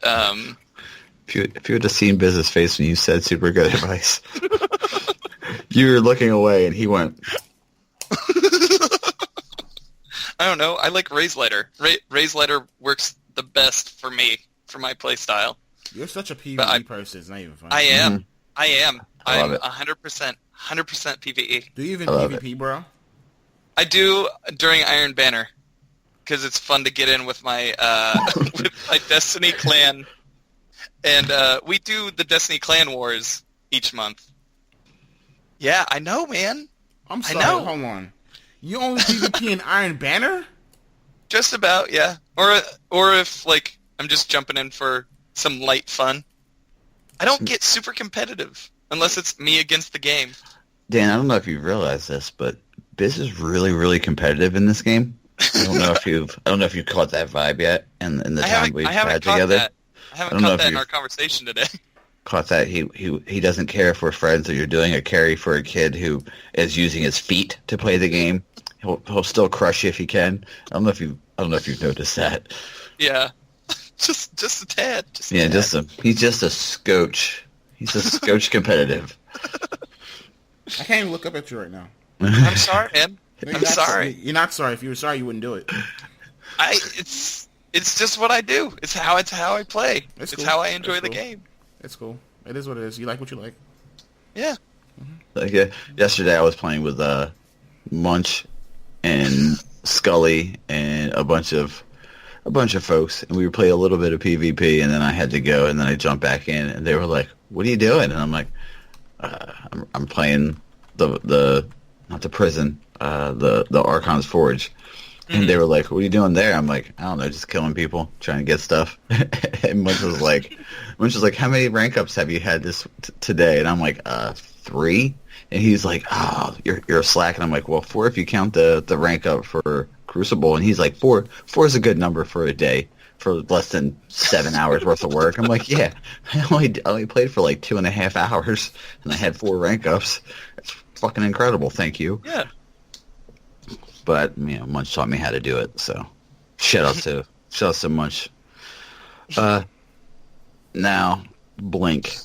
if you would have seen Biz's face when you said super good advice, you were looking away and he went. I don't know. I like Raise Lighter. Raise Lighter works the best for me, for my play style. You're such a PvE person. It's not even funny. I am. Mm-hmm. I am. I love I'm it. 100% PvE. Do you even PvP, bro? I do during Iron Banner, because it's fun to get in with my with my Destiny clan, and we do the Destiny clan wars each month. Yeah, I know, man. I'm sorry. Hold on. You only PvP in Iron Banner? Just about, yeah. Or if like I'm just jumping in for some light fun. I don't get super competitive unless it's me against the game. Dan, I don't know if you realize this, but Biz is really, really competitive in this game. I don't know if you've caught that vibe yet. In the time we've had together, I haven't caught that in our conversation today. Caught that he doesn't care if we're friends or you're doing a carry for a kid who is using his feet to play the game. He'll still crush you if he can. I don't know if you've noticed that. Yeah, just a tad. He's just a scotch. He's a scotch competitive. I can't even look up at you right now. I'm sorry, man. I'm sorry. You're not sorry. If you were sorry, you wouldn't do it. It's just what I do. It's how I play. It's cool. how I enjoy It's the cool. game. It's cool. It is what it is. You like what you like. Yeah. Like yesterday, I was playing with Munch and Scully and a bunch of folks, and we played a little bit of PvP, and then I had to go, and then I jumped back in, and they were like, "What are you doing?" And I'm like, "I'm playing the not the prison, the Archon's Forge." And they were like, "What are you doing there?" I'm like, "I don't know, just killing people, trying to get stuff." And Munch was like, "How many rank ups have you had this today?" And I'm like, 3. And he's like, "Oh, you're slacking." I'm like, "Well, 4 if you count the rank up for Crucible." And he's like, 4 is a good number for a day for less than 7 hours worth of work. I'm like, "Yeah, I only played for like 2.5 hours, and I had 4 rank ups. That's fucking incredible. Thank you." Yeah. But Munch taught me how to do it. So shout out to Munch. Now Blink.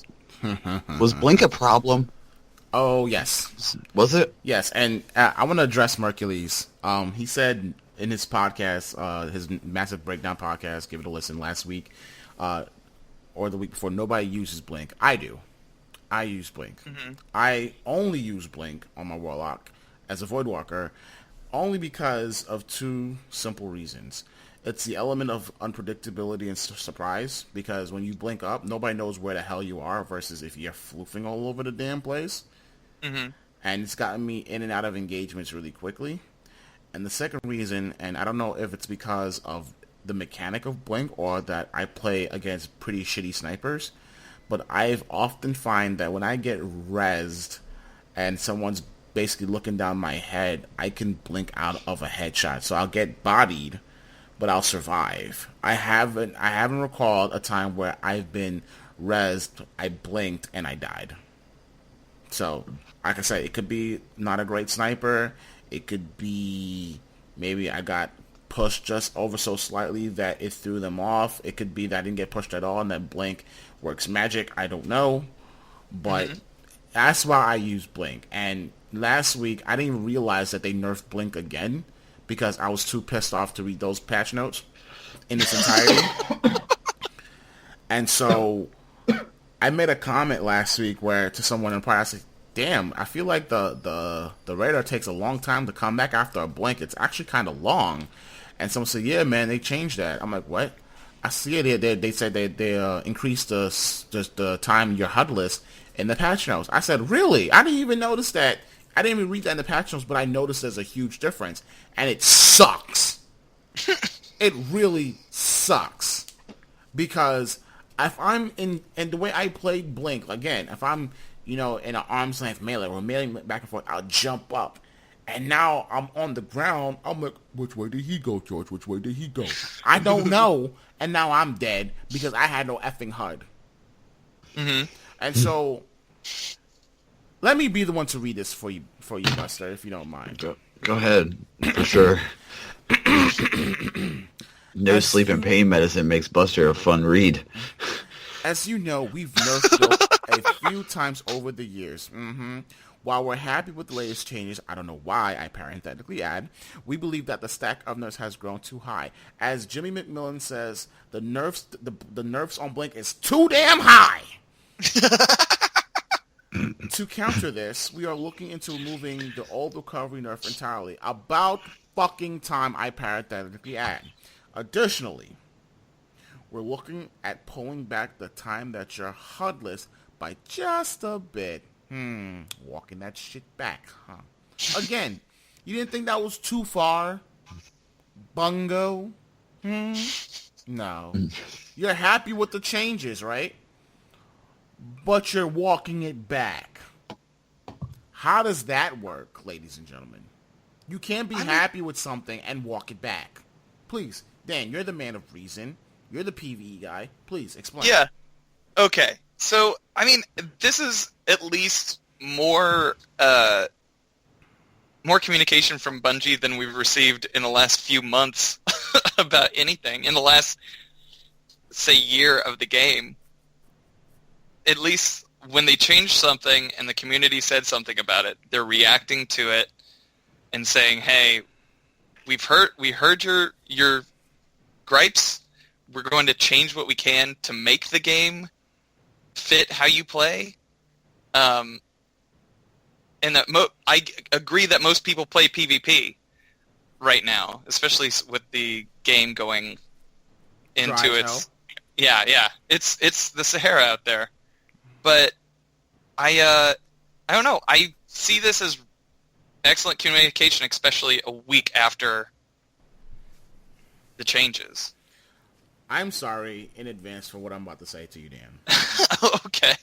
Was Blink a problem? Oh, yes. Was it? Yes, and I want to address Mercules. He said in his podcast, his Massive Breakdown podcast, give it a listen, last week or the week before, nobody uses Blink. I do. I use Blink. Mm-hmm. I only use Blink on my Warlock as a Voidwalker only because of 2 simple reasons. It's the element of unpredictability and surprise, because when you blink up, nobody knows where the hell you are, versus if you're floofing all over the damn place. Mm-hmm. And it's gotten me in and out of engagements really quickly. And the second reason, and I don't know if it's because of the mechanic of Blink or that I play against pretty shitty snipers, but I've often find that when I get rezzed and someone's basically looking down my head, I can blink out of a headshot. So I'll get bodied, but I'll survive. I haven't recalled a time where I've been rezzed, I blinked, and I died. So, like I said, it could be not a great sniper. It could be maybe I got pushed just over so slightly that it threw them off. It could be that I didn't get pushed at all and that blink works magic. I don't know. But that's why I use blink. And last week, I didn't even realize that they nerfed blink again because I was too pissed off to read those patch notes in its entirety. And so I made a comment last week where to someone in private, I said, "Damn, I feel like the radar takes a long time to come back after a blink. It's actually kind of long." And someone said, "Yeah, man, they changed that." I'm like, "What?" I see it. They said they increased the time you're HUDless in the patch notes. I said, "Really? I didn't even notice that. I didn't even read that in the patch notes, but I noticed there's a huge difference, and it sucks. It really sucks because if I'm in the way I played Blink again, if I'm in an arm's length melee or melee back and forth, I'll jump up, and now I'm on the ground. I'm like, which way did he go, George? Which way did he go? I don't know, and now I'm dead because I had no effing HUD. Mm-hmm. And so, let me be the one to read this for you, Buster, if you don't mind. Go ahead, for sure. No sleep and pain medicine makes Buster a fun read. As you know, we've nerfed Build a few times over the years. Mm-hmm. While we're happy with the latest changes, I don't know why I parenthetically add, we believe that the stack of nerfs has grown too high. As Jimmy McMillan says, the nerfs on Blink is too damn high. To counter this, we are looking into removing the old recovery nerf entirely. About fucking time, I parenthetically add. Additionally, we're looking at pulling back the time that you're HUDless by just a bit. Walking that shit back, huh? Again, you didn't think that was too far? Bungo? No. You're happy with the changes, right? But you're walking it back. How does that work, ladies and gentlemen? You can't be happy with something and walk it back. Please, Dan, you're the man of reason. You're the PvE guy. Please, explain. Yeah. Okay. So, I mean, this is at least more communication from Bungie than we've received in the last few months about anything. In the last, say, year of the game. At least when they changed something and the community said something about it, they're reacting to it and saying, "Hey, we heard your gripes. we're going to change what we can to make the game fit how you play. And that I agree that most people play PvP right now, especially with the game going into its... Yeah. It's the Sahara out there. But I don't know. I see this as excellent communication, especially a week after the changes. I'm sorry in advance for what I'm about to say to you, Dan. Okay.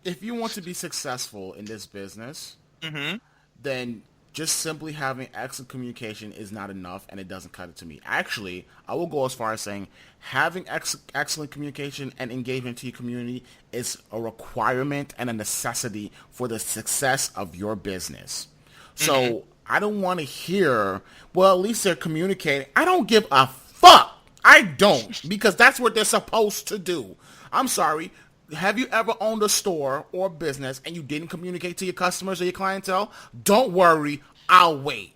If you want to be successful in this business, Mm-hmm. then just simply having excellent communication is not enough, and it doesn't cut it to me. Actually, I will go as far as saying having excellent communication and engagement to your community is a requirement and a necessity for the success of your business. So I don't want to hear, well, at least they're communicating. I don't give a fuck. I don't, because that's what they're supposed to do. I'm sorry. Have you ever owned a store or business and you didn't communicate to your customers or your clientele? It worry, I'll wait.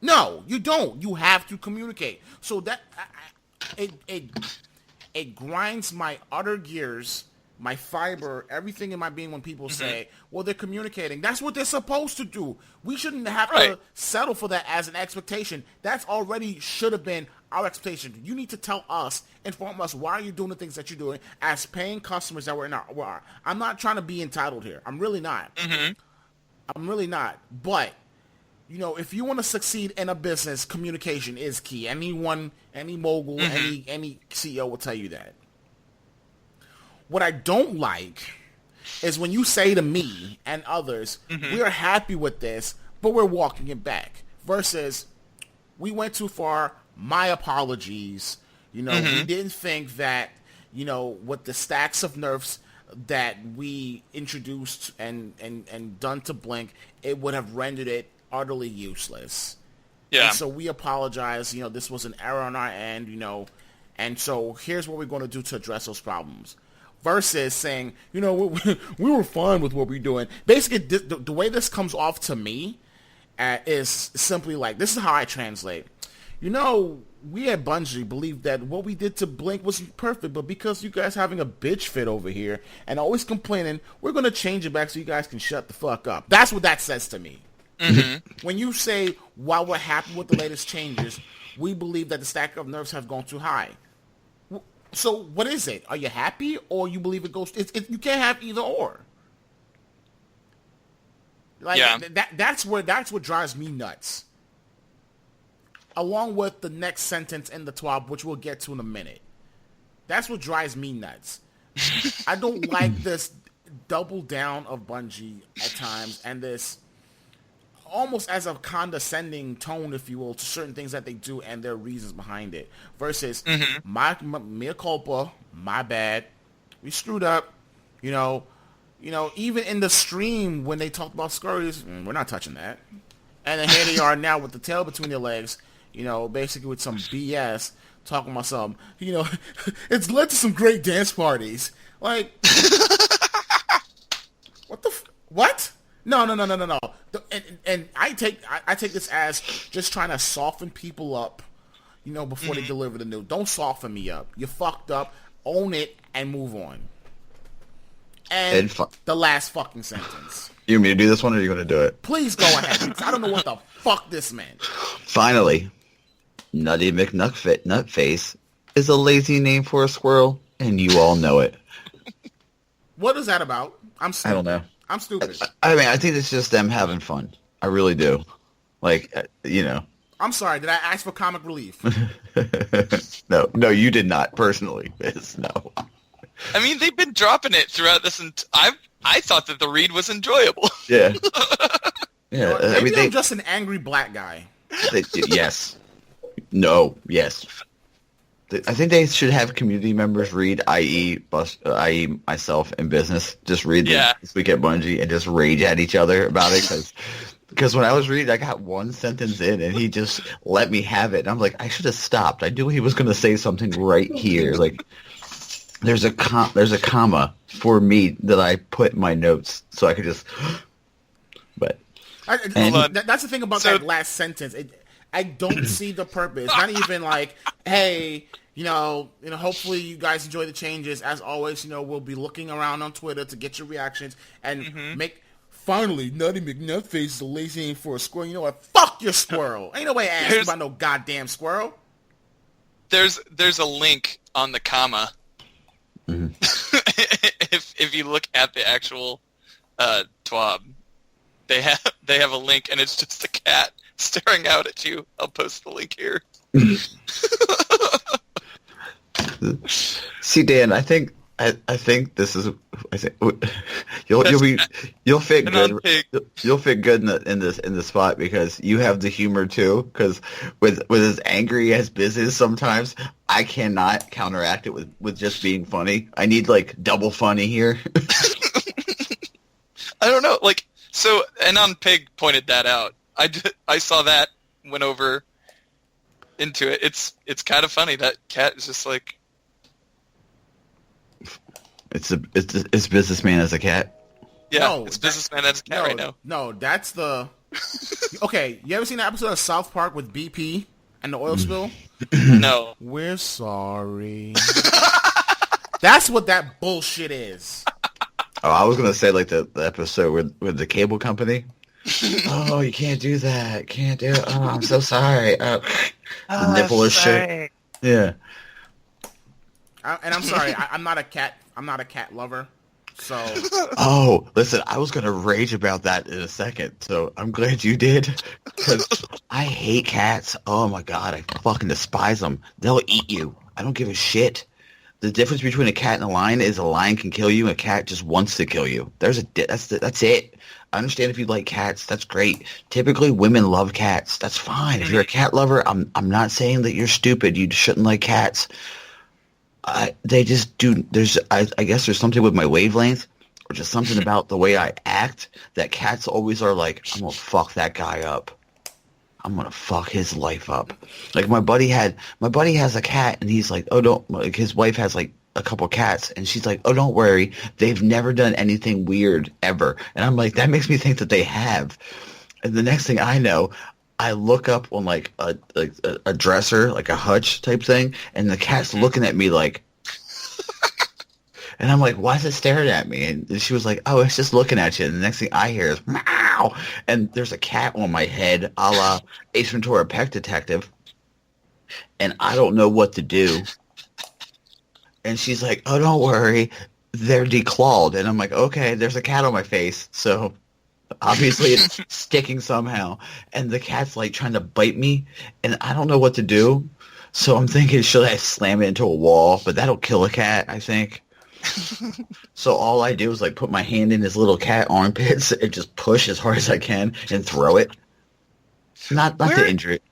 No, you don't. You have to communicate. So that it grinds my utter gears, my fiber, everything in my being when people say, well, they're communicating. That's what they're supposed to do. We shouldn't have to settle for that as an expectation. That's already should have been our expectation. You need to tell us, inform us, why are you doing the things that you're doing as paying customers that we're in our... I'm not trying to be entitled here. I'm really not. I'm really not. But, you know, if you want to succeed in a business, communication is key. Anyone, any mogul, any CEO will tell you that. What I don't like is when you say to me and others, we are happy with this, but we're walking it back. Versus, we went too far, my apologies. You know, we didn't think that, you know, with the stacks of nerfs that we introduced and done to Blink, it would have rendered it utterly useless. Yeah. And so we apologize. You know, this was an error on our end, you know, and so here's what we're going to do to address those problems. Versus saying, you know, we were fine with what we're doing. Basically, the way this comes off to me is simply like, this is how I translate. You know, we at Bungie believe that what we did to Blink wasn't perfect, but because you guys having a bitch fit over here and always complaining, we're going to change it back so you guys can shut the fuck up. That's what that says to me. When you say, while we're happy with the latest changes, we believe that the stack of nerfs have gone too high. So what is it? Are you happy, or you believe it goes? You can't have either or. Like that's what drives me nuts. Along with the next sentence in the Twab, which we'll get to in a minute. That's what drives me nuts. I don't like this double down of Bungie at times, and this almost as a condescending tone, if you will, to certain things that they do and their reasons behind it. Versus, my mea culpa, my bad, we screwed up. You know, even in the stream when they talked about scurries, we're not touching that. And then here they are now with the tail between their legs, you know, basically with some BS, talking about some, you know, it's led to some great dance parties. Like, what? No. And I take this as just trying to soften people up, you know, before they deliver the news. Don't soften me up. You fucked up. Own it and move on. And the last fucking sentence. You want me to do this one, or are you going to do it? Please go ahead, because I don't know what the fuck this meant. Finally, Nutty McNutface is a lazy name for a squirrel, and you all know it. What is that about? I don't know. I'm stupid. I mean, I think it's just them having fun. I really do. Like, you know. I'm sorry. Did I ask for comic relief? No, you did not personally, Biz. No. I mean, they've been dropping it throughout this, and I thought that the read was enjoyable. Yeah. Yeah. Maybe I'm just an angry black guy. Yes. No. Yes. I think they should have community members read, i.e. myself and business, just read this week at Bungie and just rage at each other about it. Because when I was reading, I got one sentence in and he just let me have it. And I'm like, I should have stopped. I knew he was going to say something right here. Like, there's a comma for me that I put in my notes so I could just. But that's the thing about that last sentence. I don't see the purpose. It's not even like, hey, hopefully you guys enjoy the changes. As always, we'll be looking around on Twitter to get your reactions and make. Finally, Nutty McNutface is a lazy name for a squirrel. You know what? Fuck your squirrel. Ain't no way asking about no goddamn squirrel. There's a link on the comma. Mm-hmm. if you look at the actual Twab, they have a link and it's just a cat staring out at you. I'll post the link here. See, Dan, I think this is. I think you'll fit good. You'll fit good in the spot because you have the humor too. Because with as angry as Biz is sometimes, I cannot counteract it with just being funny. I need like double funny here. I don't know, so Anon Pig pointed that out. I saw that, went over into it. It's kind of funny. That cat is just like. It's businessman as a cat. Yeah, no, it's businessman as a cat right now. No, that's the. Okay, you ever seen that episode of South Park with BP and the oil spill? No. We're sorry. That's what that bullshit is. Oh, I was gonna say like the episode with the cable company. Oh, you can't do that. Can't do it. Oh, I'm so sorry. The nipple is shit. Yeah. And I'm sorry. I'm not a cat. I'm not a cat lover. So. Oh, listen. I was gonna rage about that in a second. So I'm glad you did. Because I hate cats. Oh my god, I fucking despise them. They'll eat you. I don't give a shit. The difference between a cat and a lion is a lion can kill you, and a cat just wants to kill you. That's it. I understand if you like cats, that's great. Typically, women love cats. That's fine. If you're a cat lover, I'm not saying that you're stupid. You shouldn't like cats. They just do. I guess there's something with my wavelength, or just something about the way I act that cats always are like, I'm gonna fuck that guy up. I'm gonna fuck his life up. Like my buddy has a cat, and he's like, oh don't. Like his wife has like a couple cats, and she's like, oh don't worry, they've never done anything weird ever. And I'm like, that makes me think that they have. And the next thing I know, I look up on like a dresser, like a hutch type thing, and the cat's looking at me like, and I'm like, why is it staring at me? And she was like, oh, it's just looking at you. And the next thing I hear is meow, and there's a cat on my head, a la Ace Ventura Pet Detective, and I don't know what to do. And she's like, oh, don't worry, they're declawed. And I'm like, okay, there's a cat on my face, so obviously it's sticking somehow. And the cat's like trying to bite me, and I don't know what to do. So I'm thinking, should I slam it into a wall? But that'll kill a cat, I think. So all I do is like put my hand in his little cat armpits and just push as hard as I can and throw it. Not to injure it.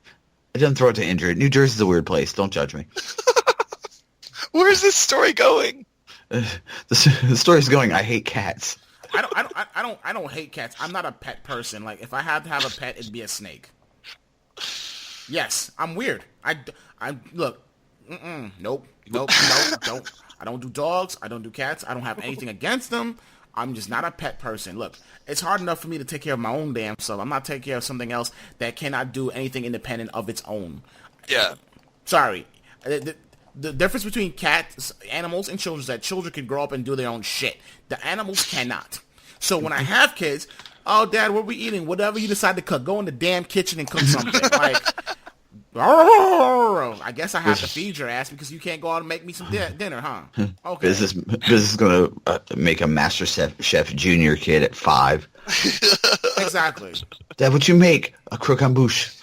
I didn't throw it to injure it. New Jersey's a weird place. Don't judge me. Where's this story going? The story's going, I hate cats. I don't hate cats. I'm not a pet person. Like if I had to have a pet, it'd be a snake. Yes, I'm weird. I look. Nope. Don't. I don't do dogs. I don't do cats. I don't have anything against them. I'm just not a pet person. Look, it's hard enough for me to take care of my own damn self. I'm not taking care of something else that cannot do anything independent of its own. Yeah. Sorry. The difference between cats, animals, and children is that children can grow up and do their own shit. The animals cannot. So when I have kids, oh, Dad, what are we eating? Whatever you decide to cook. Go in the damn kitchen and cook something. Like, I guess I have to feed your ass because you can't go out and make me some dinner, huh? Okay. This is going to make a Master Chef Junior kid at 5. Exactly. Dad, what you make? A croquembouche.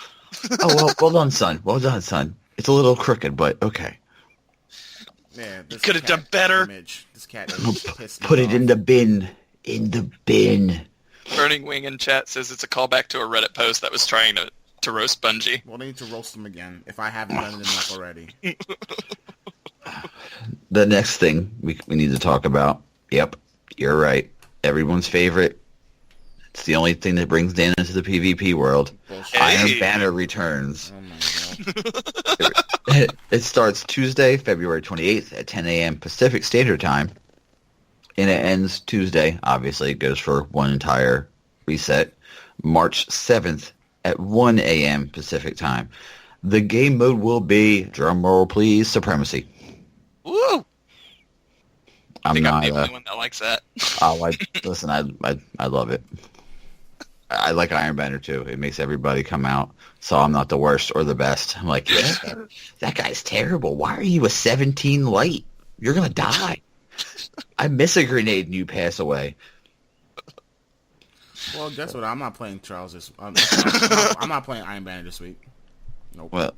Oh, well done, son. Well done, son. It's a little crooked, but okay. Yeah, you could have done better. This cat pissed me Put off. it in the bin. In the bin. Burning Wing in chat says it's a callback to a Reddit post that was trying to roast Bungie. Well, they need to roast him again if I haven't done it enough already. The next thing we need to talk about. Yep, you're right. Everyone's favorite. It's the only thing that brings Dan into the PvP world. Bullshit. Iron Banner returns. Oh my god. It starts Tuesday, February 28th at 10 a.m. Pacific Standard Time. And it ends Tuesday. Obviously, it goes for one entire reset. March 7th at 1 a.m. Pacific time. The game mode will be, drum roll please, Supremacy. Woo! I think I'm the not. only one that likes that. Listen, I love it. I like Iron Banner too. It makes everybody come out. So I'm not the worst or the best. I'm like, yeah, that guy's terrible. Why are you a 17 light? You're gonna die. I miss a grenade and you pass away. Well, guess what? I'm not playing Charles I'm not playing Iron Banner this week. Nope. Well,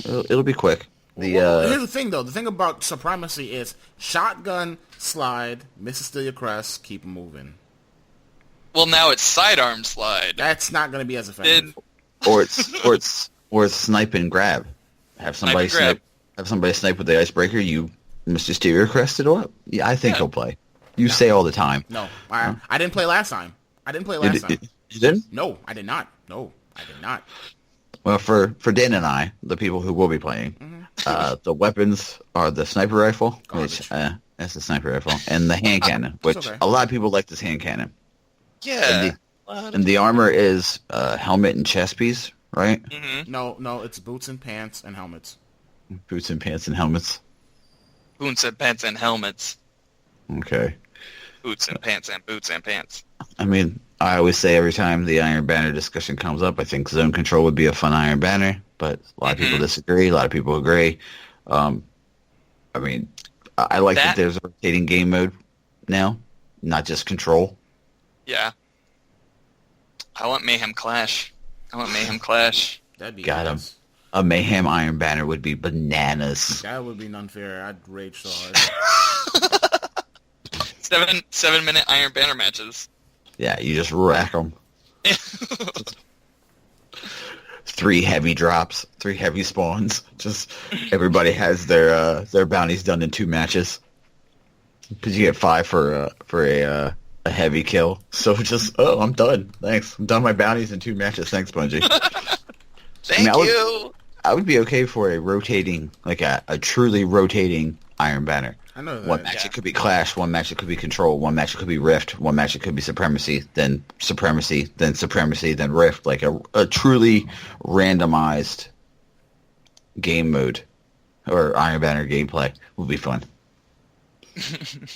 it'll be quick. Here's the thing, though. The thing about Supremacy is shotgun, slide, misses steal your crest, keep moving. Well, now it's sidearm slide. That's not going to be as effective. Or it's snipe and grab. Have somebody snipe with the icebreaker. You Mr. Steer crested up. Yeah, I think he'll play. You say all the time. No, I didn't play last time. You didn't? No, I did not. No, I did not. Well, for Dan and I, the people who will be playing, the weapons are the sniper rifle, which that's the sniper rifle, and the hand cannon, which a lot of people like this hand cannon. Yeah. And the armor is helmet and chest piece, right? Mm-hmm. No, it's boots and pants and helmets. Boots and pants and helmets. Boots and pants and helmets. Okay. Boots and pants and boots and pants. I mean, I always say every time the Iron Banner discussion comes up, I think Zone Control would be a fun Iron Banner, but a lot of people disagree. A lot of people agree. I mean, I like that there's a rotating game mode now, not just Control. Yeah. I want Mayhem Clash. That'd be Got him. nice. A Mayhem Iron Banner would be bananas. That would be unfair. I'd rage so hard. 7-minute Iron Banner matches. Yeah, you just rack them. 3 heavy drops, 3 heavy spawns. Just everybody has their bounties done in 2 matches. Because you get 5 for a heavy kill. So just I'm done. Thanks. I'm done my bounties in 2 matches. Thanks, Bungie. Thank you. I would be okay for a rotating, like a truly rotating Iron Banner. I know that. One match it could be Clash, one match it could be Control, one match it could be Rift, one match it could be Supremacy, then Supremacy, then Supremacy, then Rift. Like a truly randomized game mode or Iron Banner gameplay would be fun.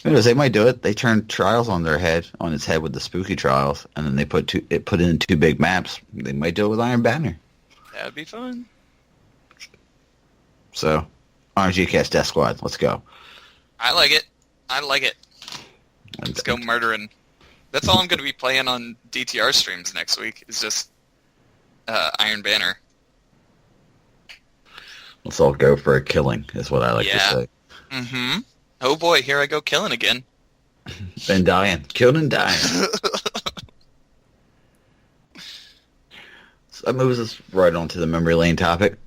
Anyways, they might do it. They turn Trials on its head with the spooky Trials, and then they put it in 2 big maps. They might do it with Iron Banner. That'd be fun. So, RngCast Death Squad, let's go. I like it. Let's go murdering. That's all I'm going to be playing on DTR streams next week, is just Iron Banner. Let's all go for a killing, is what I like to say. Mm-hmm. Oh boy, here I go killing again. And dying. Killing and dying. So that moves us right on to the memory lane topic.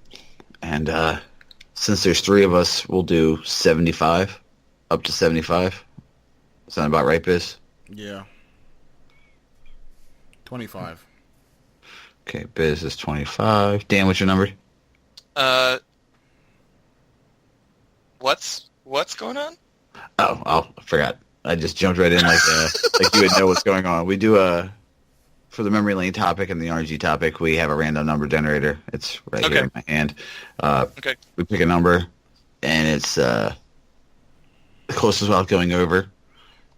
And since there's 3 of us, we'll do 75. Up to 75. Sound about right, Biz? Yeah. 25. Okay, Biz is 25. Dan, what's your number? What's going on? Oh, I forgot. I just jumped right in like you would know what's going on. We do for the memory lane topic and the RNG topic, we have a random number generator. It's right here in my hand. Okay. We pick a number, and it's the closest without going over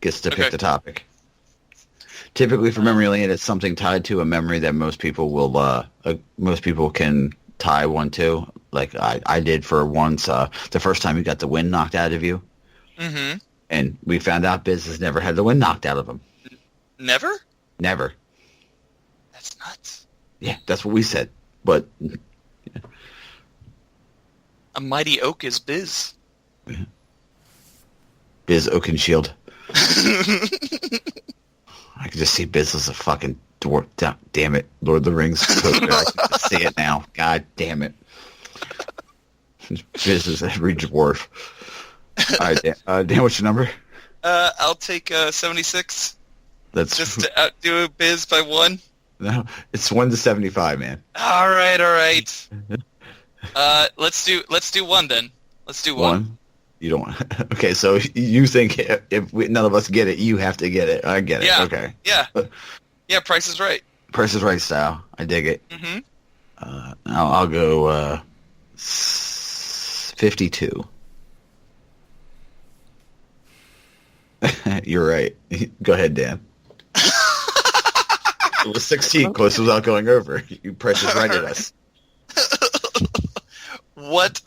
gets to pick the topic. Typically, for memory lane, it's something tied to a memory that most people can tie one to. Like I did for once. The first time you got the wind knocked out of you. Mm-hmm. And we found out Biz has never had the wind knocked out of him. Never? Never. That's nuts. Yeah, that's what we said. But a mighty oak is Biz. Biz Oakenshield. I can just see Biz as a fucking dwarf. Damn it. Lord of the Rings poster. I can just see it now. God damn it. Biz is every dwarf. All right, Dan, what's your number? I'll take 76. That's just to outdo Biz by 1. No, it's 1 to 75, man. All right. Let's do 1 then. Let's do 1. You don't want. Okay, so you think if none of us get it, you have to get it. I get it. Yeah. Okay. Yeah. Yeah. Price is Right. Price is Right style. I dig it. Mm-hmm. I'll go 52. You're right. Go ahead, Dan. It was 16 close without going over. You Price is Right at us. What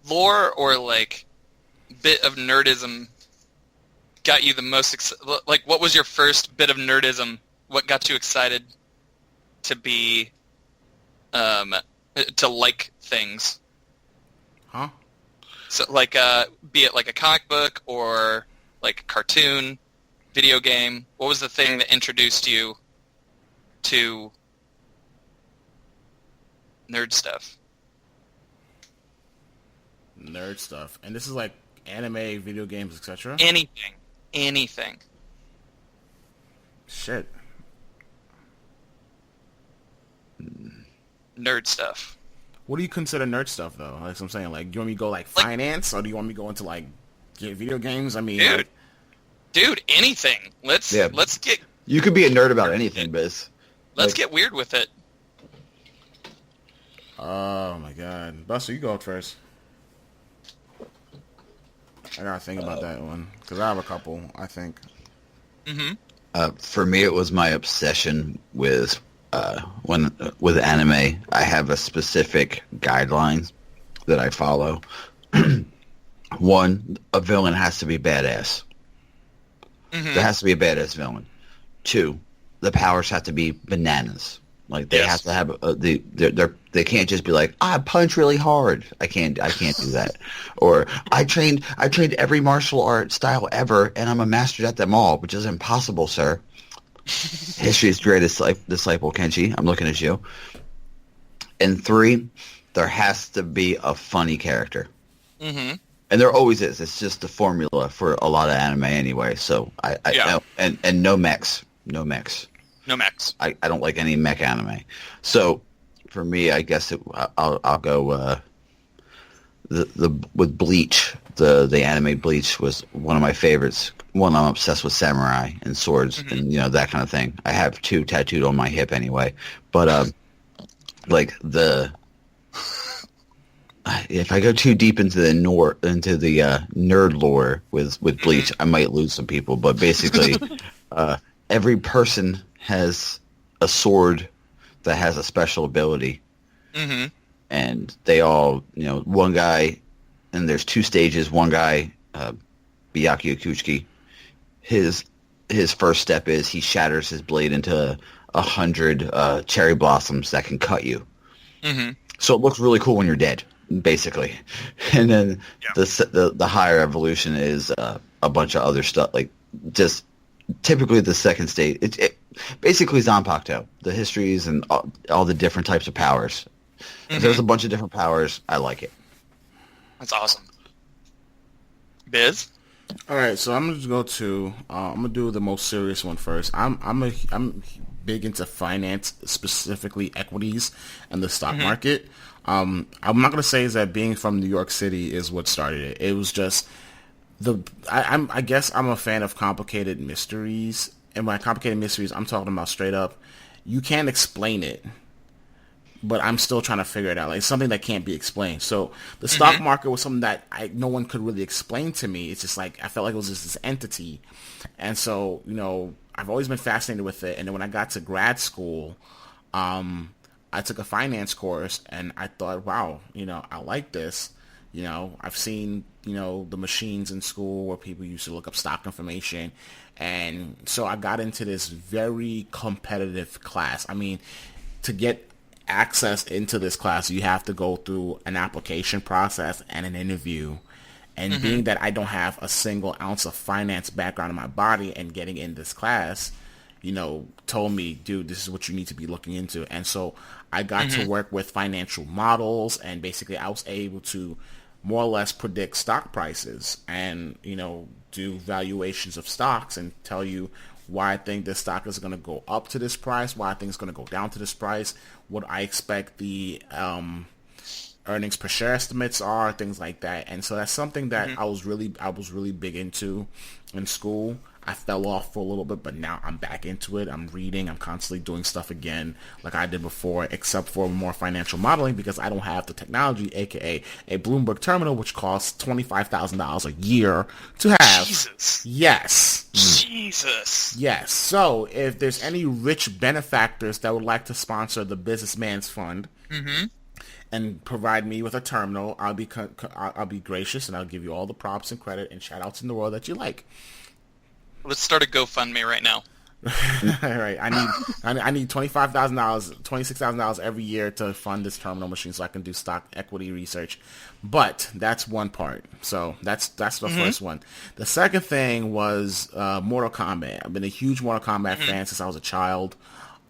lore or like bit of nerdism got you the most like what was your first bit of nerdism? What got you excited to be to like things? Huh? So like be it like a comic book or like a cartoon, video game. What was the thing that introduced you to nerd stuff? Nerd stuff. And this is like anime, video games, etc. Anything. Shit. Nerd stuff. What do you consider nerd stuff, though? Like I'm saying, like, do you want me to go like finance, or do you want me to go into like get video games? I mean, dude, anything. Let's get. You could be a nerd about anything, Biz. Let's get weird with it. Oh my God, Buster, you go first. I gotta think about that one because I have a couple. I think. For me, it was my obsession with with anime. I have a specific guidelines that I follow. One, a villain has to be badass. There has to be a badass villain. Two, the powers have to be bananas. Like they have to have they can't just be like, I punch really hard. I can't do that. Or I trained every martial art style ever, and I'm a master at them all, which is impossible, sir. History's greatest disciple, Kenshi. I'm looking at you. And three, there has to be a funny character. And there always is. It's just the formula for a lot of anime anyway. So I and no mechs. No mechs. I don't like any mech anime. So for me, I guess I'll go with Bleach. The anime Bleach was one of my favorites. One, I'm obsessed with samurai and swords and that kind of thing. I have 2 tattooed on my hip anyway. But if I go too deep into the nerd lore with Bleach, I might lose some people. But basically, every person has a sword that has a special ability, and they all, one guy, and there's 2 stages. One guy, Byakuya Kuchiki, his first step is he shatters his blade into 100 cherry blossoms that can cut you. So it looks really cool when you're dead, basically. And then the higher evolution is a bunch of other stuff, like just typically the second stage. It basically Zanpakuto, the histories and all the different types of powers. If there's a bunch of different powers, I like it. That's awesome. Biz? All right, so I'm gonna go to. I'm gonna do the most serious one first. I'm big into finance, specifically equities and the stock market. I'm not gonna say is that being from New York City is what started it. It was just I guess I'm a fan of complicated mysteries, and by complicated mysteries, I'm talking about straight up. You can't explain it, but I'm still trying to figure it out. Like something that can't be explained. So the stock market was something that no one could really explain to me. It's just like I felt like it was just this entity, and so I've always been fascinated with it. And then when I got to grad school, I took a finance course, and I thought, wow, I like this. I've seen the machines in school where people used to look up stock information, and so I got into this very competitive class. I mean, to get access into this class, you have to go through an application process and an interview. And being that I don't have a single ounce of finance background in my body, and getting in this class, told me, dude, this is what you need to be looking into. And so I got to work with financial models, and basically I was able to more or less predict stock prices and, do valuations of stocks and tell you why I think this stock is going to go up to this price, why I think it's going to go down to this price, what I expect the earnings per share estimates are, things like that. And so that's something that I was really big into in school. I fell off for a little bit, but now I'm back into it. I'm reading. I'm constantly doing stuff again like I did before, except for more financial modeling because I don't have the technology, aka a Bloomberg terminal, which costs $25,000 a year to have. Jesus. Yes. Jesus. Yes. So if there's any rich benefactors that would like to sponsor the Businessman's Fund and provide me with a terminal, I'll be gracious and I'll give you all the props and credit and shout outs in the world that you like. Let's start a GoFundMe right now. All right, I need $25,000, $26,000 every year to fund this terminal machine so I can do stock equity research. But that's one part. So that's the first one. The second thing was Mortal Kombat. I've been a huge Mortal Kombat fan since I was a child.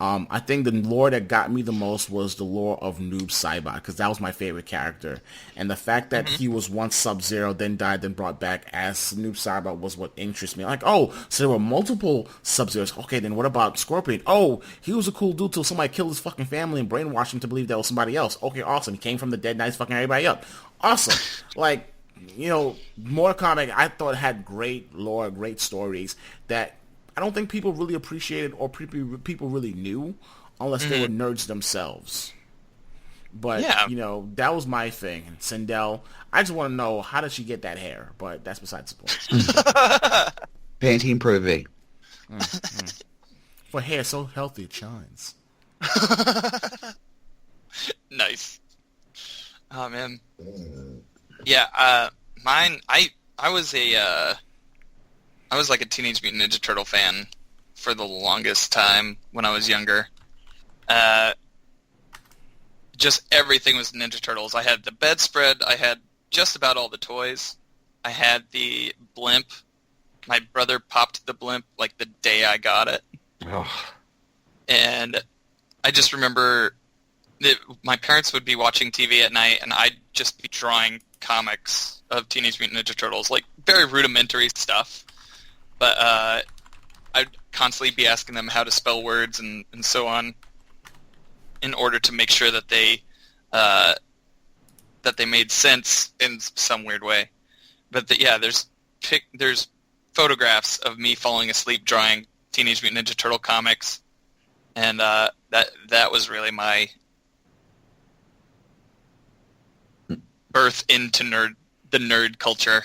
I think the lore that got me the most was the lore of Noob Saibot, because that was my favorite character. And the fact that he was once Sub-Zero, then died, then brought back as Noob Saibot was what interests me. Like, oh, so there were multiple Sub-Zeros. Okay, then what about Scorpion? Oh, he was a cool dude till somebody killed his fucking family and brainwashed him to believe that was somebody else. Okay, awesome. He came from the dead, now he's fucking everybody up. Awesome. Like, Mortal Kombat, I thought had great lore, great stories that I don't think people really appreciated or people really knew unless they were nerds themselves. But, that was my thing. And Sindel, I just want to know, how did she get that hair? But that's besides the point. Pantene Pro V. For hair so healthy, it shines. Nice. Oh, man. Yeah, mine, I was I was like a Teenage Mutant Ninja Turtle fan for the longest time when I was younger. Just everything was Ninja Turtles. I had the bedspread. I had just about all the toys. I had the blimp. My brother popped the blimp like the day I got it. Oh. And I just remember that my parents would be watching TV at night, and I'd just be drawing comics of Teenage Mutant Ninja Turtles, like very rudimentary stuff. But I'd constantly be asking them how to spell words and so on in order to make sure that they made sense in some weird way. But there's photographs of me falling asleep drawing Teenage Mutant Ninja Turtle comics, and that was really my birth into the nerd culture.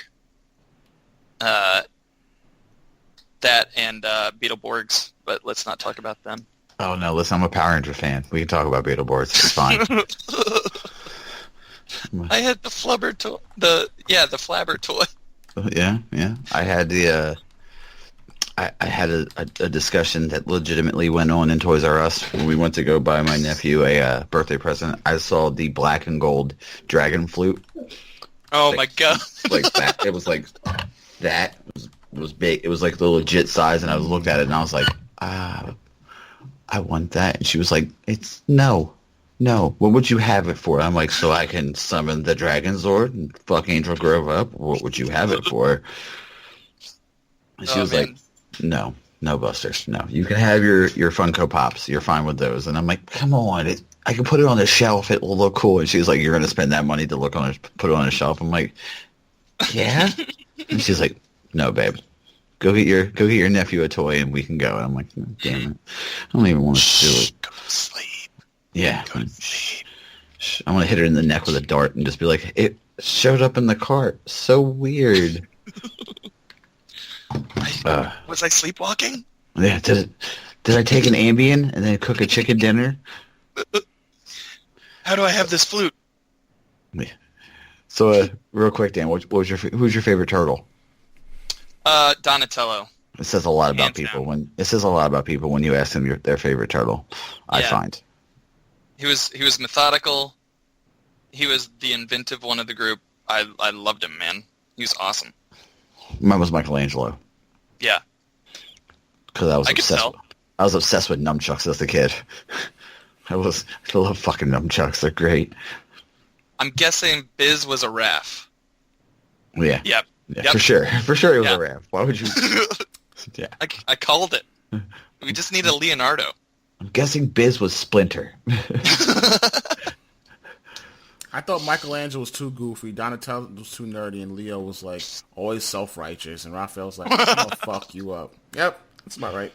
That and Beetleborgs, but let's not talk about them. Oh no, listen, I'm a Power Ranger fan. We can talk about Beetleborgs. It's fine. I had the Flubber toy. The Flabber toy. Yeah. I had I had a discussion that legitimately went on in Toys R Us when we went to go buy my nephew a birthday present. I saw the black and gold dragon flute. Oh my god! Like that. It was like that. It was big. It was like the legit size, and I looked at it and I was like, I want that. And she was like, no. What would you have it for? I'm like, so I can summon the Dragon Zord and fuck Angel Grove up? What would you have it for? And she was like, no, Buster, no. You can have your Funko Pops. You're fine with those. And I'm like, come on, I can put it on the shelf. It will look cool. And she was like, you're going to spend that money to put it on a shelf. I'm like, yeah. And she's like, no, babe. Go get your nephew a toy and we can go. And I'm like, damn it. I don't even want to do it. Go to sleep. Yeah. Go to sleep. I'm going to hit her in the neck with a dart and just be like, it showed up in the cart. So weird. Was I sleepwalking? Yeah. Did I take an Ambien and then cook a chicken dinner? How do I have this flute? Yeah. So, real quick, Dan, who's your favorite turtle? Donatello. It says a lot about Hands people down. when you ask them their favorite turtle. I find he was methodical. He was the inventive one of the group. I loved him, man. He was awesome. Mine was Michelangelo. Yeah, because I was could obsessed. tell. I was obsessed with nunchucks as a kid. I love fucking nunchucks. They're great. I'm guessing Biz was a Raph. Yeah. Yep. Yeah, for sure. For sure it was a Raph. Why would you? Yeah. I called it. We just need a Leonardo. I'm guessing Biz was Splinter. I thought Michelangelo was too goofy, Donatello was too nerdy, and Leo was like always self-righteous, and Raphael's like, I'm gonna fuck you up. Yep, that's about right.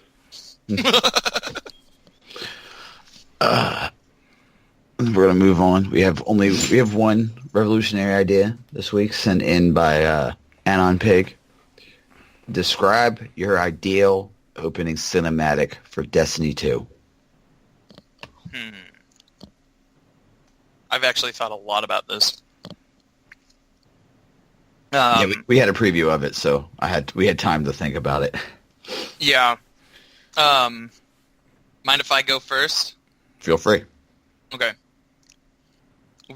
We're gonna move on. We have one revolutionary idea this week, sent in by Anon Pig. Describe your ideal opening cinematic for Destiny 2. I've actually thought a lot about this. Yeah, we had a preview of it, so we had time to think about it. Yeah. Mind if I go first? Feel free. Okay.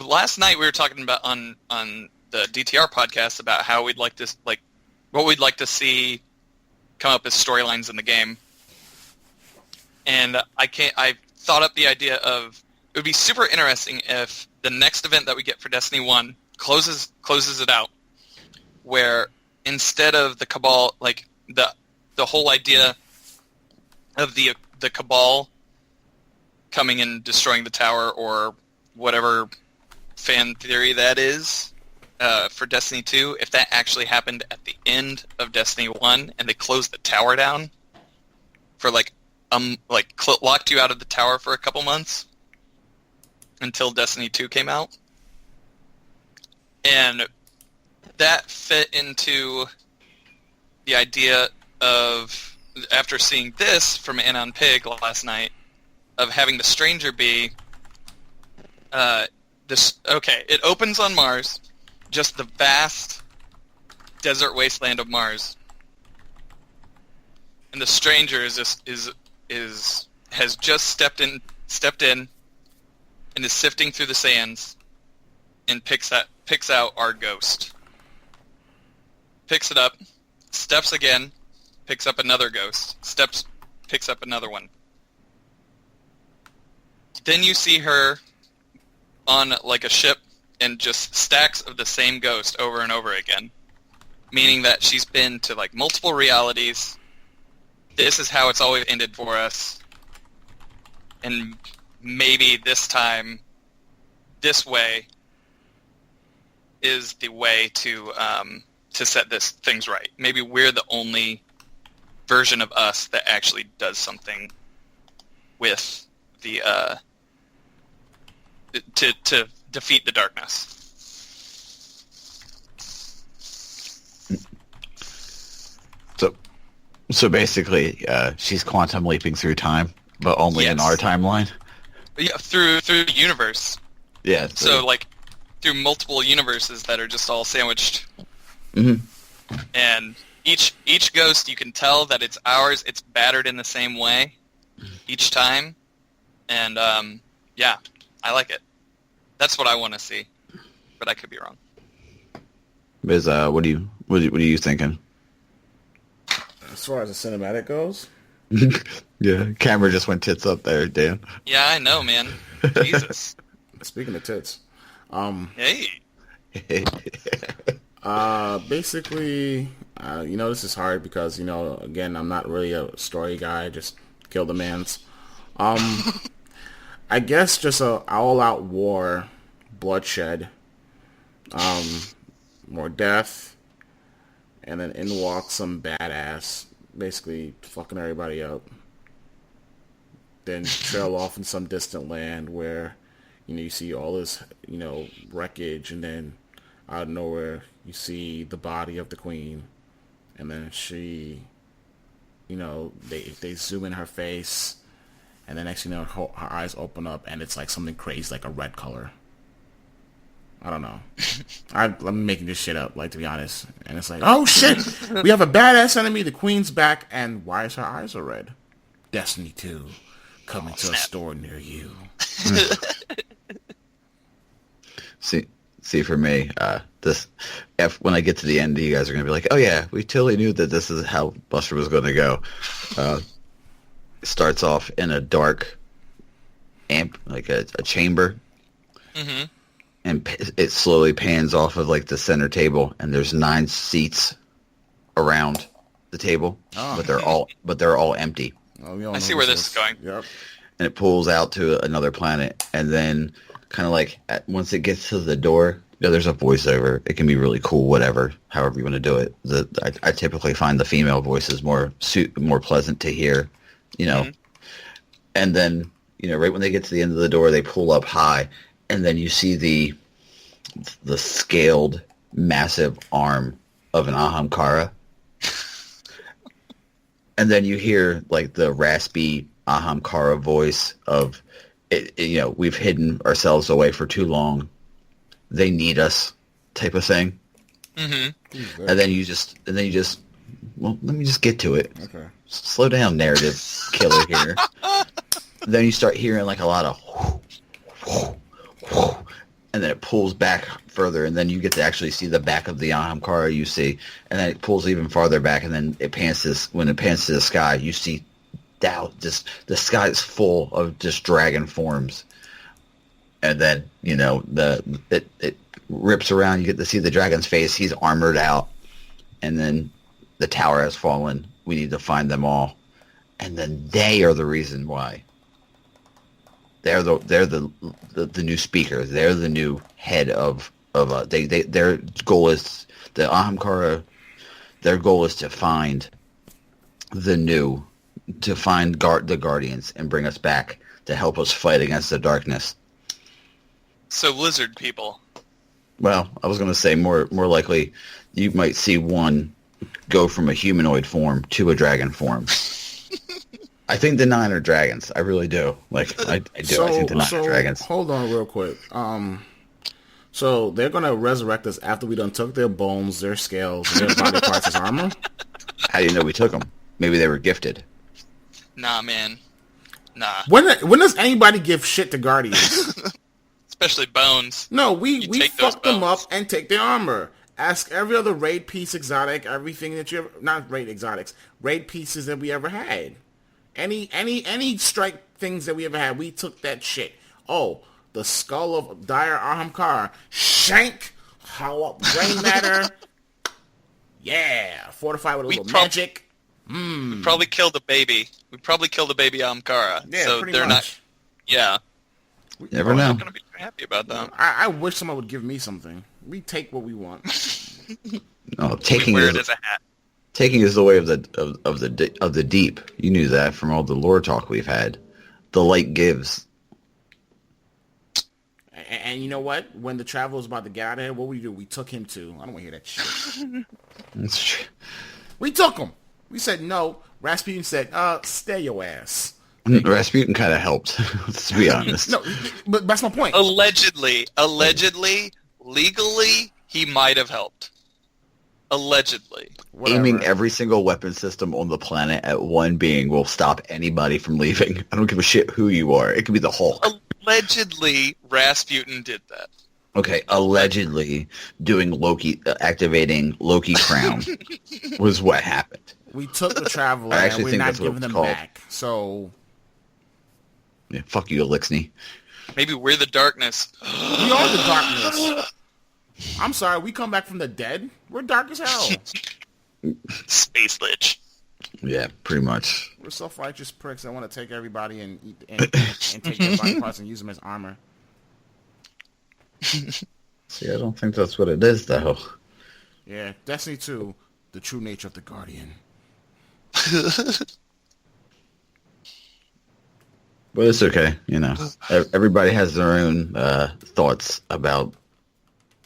Last night we were talking about on the DTR podcast about how we'd like to what we'd like to see come up as storylines in the game, and I thought up the idea of it would be super interesting if the next event that we get for Destiny 1 closes it out, where instead of the Cabal, like the whole idea of the Cabal coming and destroying the tower or whatever fan theory that is for Destiny 2, if that actually happened at the end of Destiny 1 and they closed the tower down for locked you out of the tower for a couple months until Destiny 2 came out. And that fit into the idea of, after seeing this from Anon Pig last night, of having the Stranger be it opens on Mars, just the vast desert wasteland of Mars, and the Stranger has just stepped in and is sifting through the sands and picks out our ghost. Picks it up, steps again, picks up another ghost, picks up another one. Then you see her on like a ship and just stacks of the same ghost over and over again, meaning that she's been to like multiple realities. This is how it's always ended for us, and maybe this time, this way is the way to set things right. Maybe we're the only version of us that actually does something with the to defeat the darkness. So basically, she's quantum leaping through time, but only in our timeline. Yeah, through the universe. Yeah. So like through multiple universes that are just all sandwiched. Mm-hmm. And each ghost, you can tell that it's ours. It's battered in the same way each time, and yeah, I like it. That's what I want to see, but I could be wrong. Biz, what are you thinking? As far as the cinematic goes, yeah, camera just went tits up there, Dan. Yeah, I know, man. Jesus. Speaking of tits, hey. Basically, this is hard because, again, I'm not really a story guy. I just kill the mans. I guess just a all-out war, bloodshed, more death, and then in walks some badass, basically fucking everybody up. Then trail off in some distant land where, you see all this, wreckage, and then out of nowhere you see the body of the queen, and then she, they zoom in her face, and then next thing you know, her eyes open up, and it's like something crazy, like a red color. I don't know. I'm making this shit up, to be honest. And it's like, oh shit, we have a badass enemy, the queen's back, and why is her eyes so red? Destiny 2, coming to a store near you. See, for me, when I get to the end, you guys are going to be like, oh yeah, we totally knew that this is how Buster was going to go. It starts off in a dark like a chamber. Mm-hmm. And it slowly pans off of the center table, and there's 9 seats around the table, but they're all empty. I see where this is going. Yep. And it pulls out to another planet, and then kind of like once it gets to the door, there's a voiceover. It can be really cool, whatever, however you want to do it. I typically find the female voices more pleasant to hear, Mm-hmm. And then right when they get to the end of the door, they pull up high, and then you see the scaled, massive arm of an Ahamkara. And then you hear like the raspy Ahamkara voice of, we've hidden ourselves away for too long. They need us, type of thing. Mm-hmm. And then you just, well, let me just get to it. Okay. Slow down, narrative killer here. Then you start hearing like a lot of and then it pulls back further, and then you get to actually see the back of the Ahamkara you see, and then it pulls even farther back, and then when it pans to the sky, you see just the sky is full of just dragon forms. And then, it rips around, you get to see the dragon's face, he's armored out, and then the tower has fallen. We need to find them all. And then they are the reason why. They're the new speaker. They're the new head of their goal is the Ahamkara. Their goal is to find the Guardians and bring us back to help us fight against the darkness. So lizard people. Well, I was going to say more likely you might see one go from a humanoid form to a dragon form. I think the 9 are dragons. I really do. Like, I do. I think the 9 are dragons. Hold on real quick. So they're going to resurrect us after we done took their bones, their scales, and their body parts as armor? How do you know we took them? Maybe they were gifted. Nah, man. Nah. When does anybody give shit to Guardians? Especially bones. No, we fuck them up bones. and take their armor. Ask every other raid piece exotic, everything that you ever, not raid exotics, raid pieces that we ever had. Any strike things that we ever had, we took that shit. Oh, the skull of Dire Ahamkara. Shank, how up brain matter. Yeah, fortified with a little magic. We probably killed a baby. We probably killed a baby Ahamkara. Yeah, so pretty they're much. not. Yeah. You never know. I'm not going to be happy about that. I wish someone would give me something. We take what we want. No, We wear it as a hat. taking is the way of the deep. You knew that from all the lore talk we've had. The light gives. And you know what? When the traveler was about to get out of here, what we do? We took him to. I don't want to hear that shit. That's true. We took him. We said no. Rasputin said, stay your ass. Rasputin kind of helped. Let's be honest. No, but that's my point. Allegedly, legally, he might have helped. Allegedly. Whatever. Aiming every single weapon system on the planet at one being will stop anybody from leaving. I don't give a shit who you are. It could be the Hulk. Allegedly, Rasputin did that. Okay, allegedly doing activating Loki Crown was what happened. We took the traveler I and actually we're think not that's what giving it's them called. back. So Yeah, fuck you, Elixni. Maybe we're the darkness. we are the darkness. I'm sorry, we come back from the dead. We're dark as hell. Space Lich. Yeah, pretty much. We're self-righteous pricks that want to take everybody and eat and take their body parts and use them as armor. See, I don't think that's what it is, though. Yeah, Destiny 2, the true nature of the Guardian. But it's okay, you know. Everybody has their own thoughts about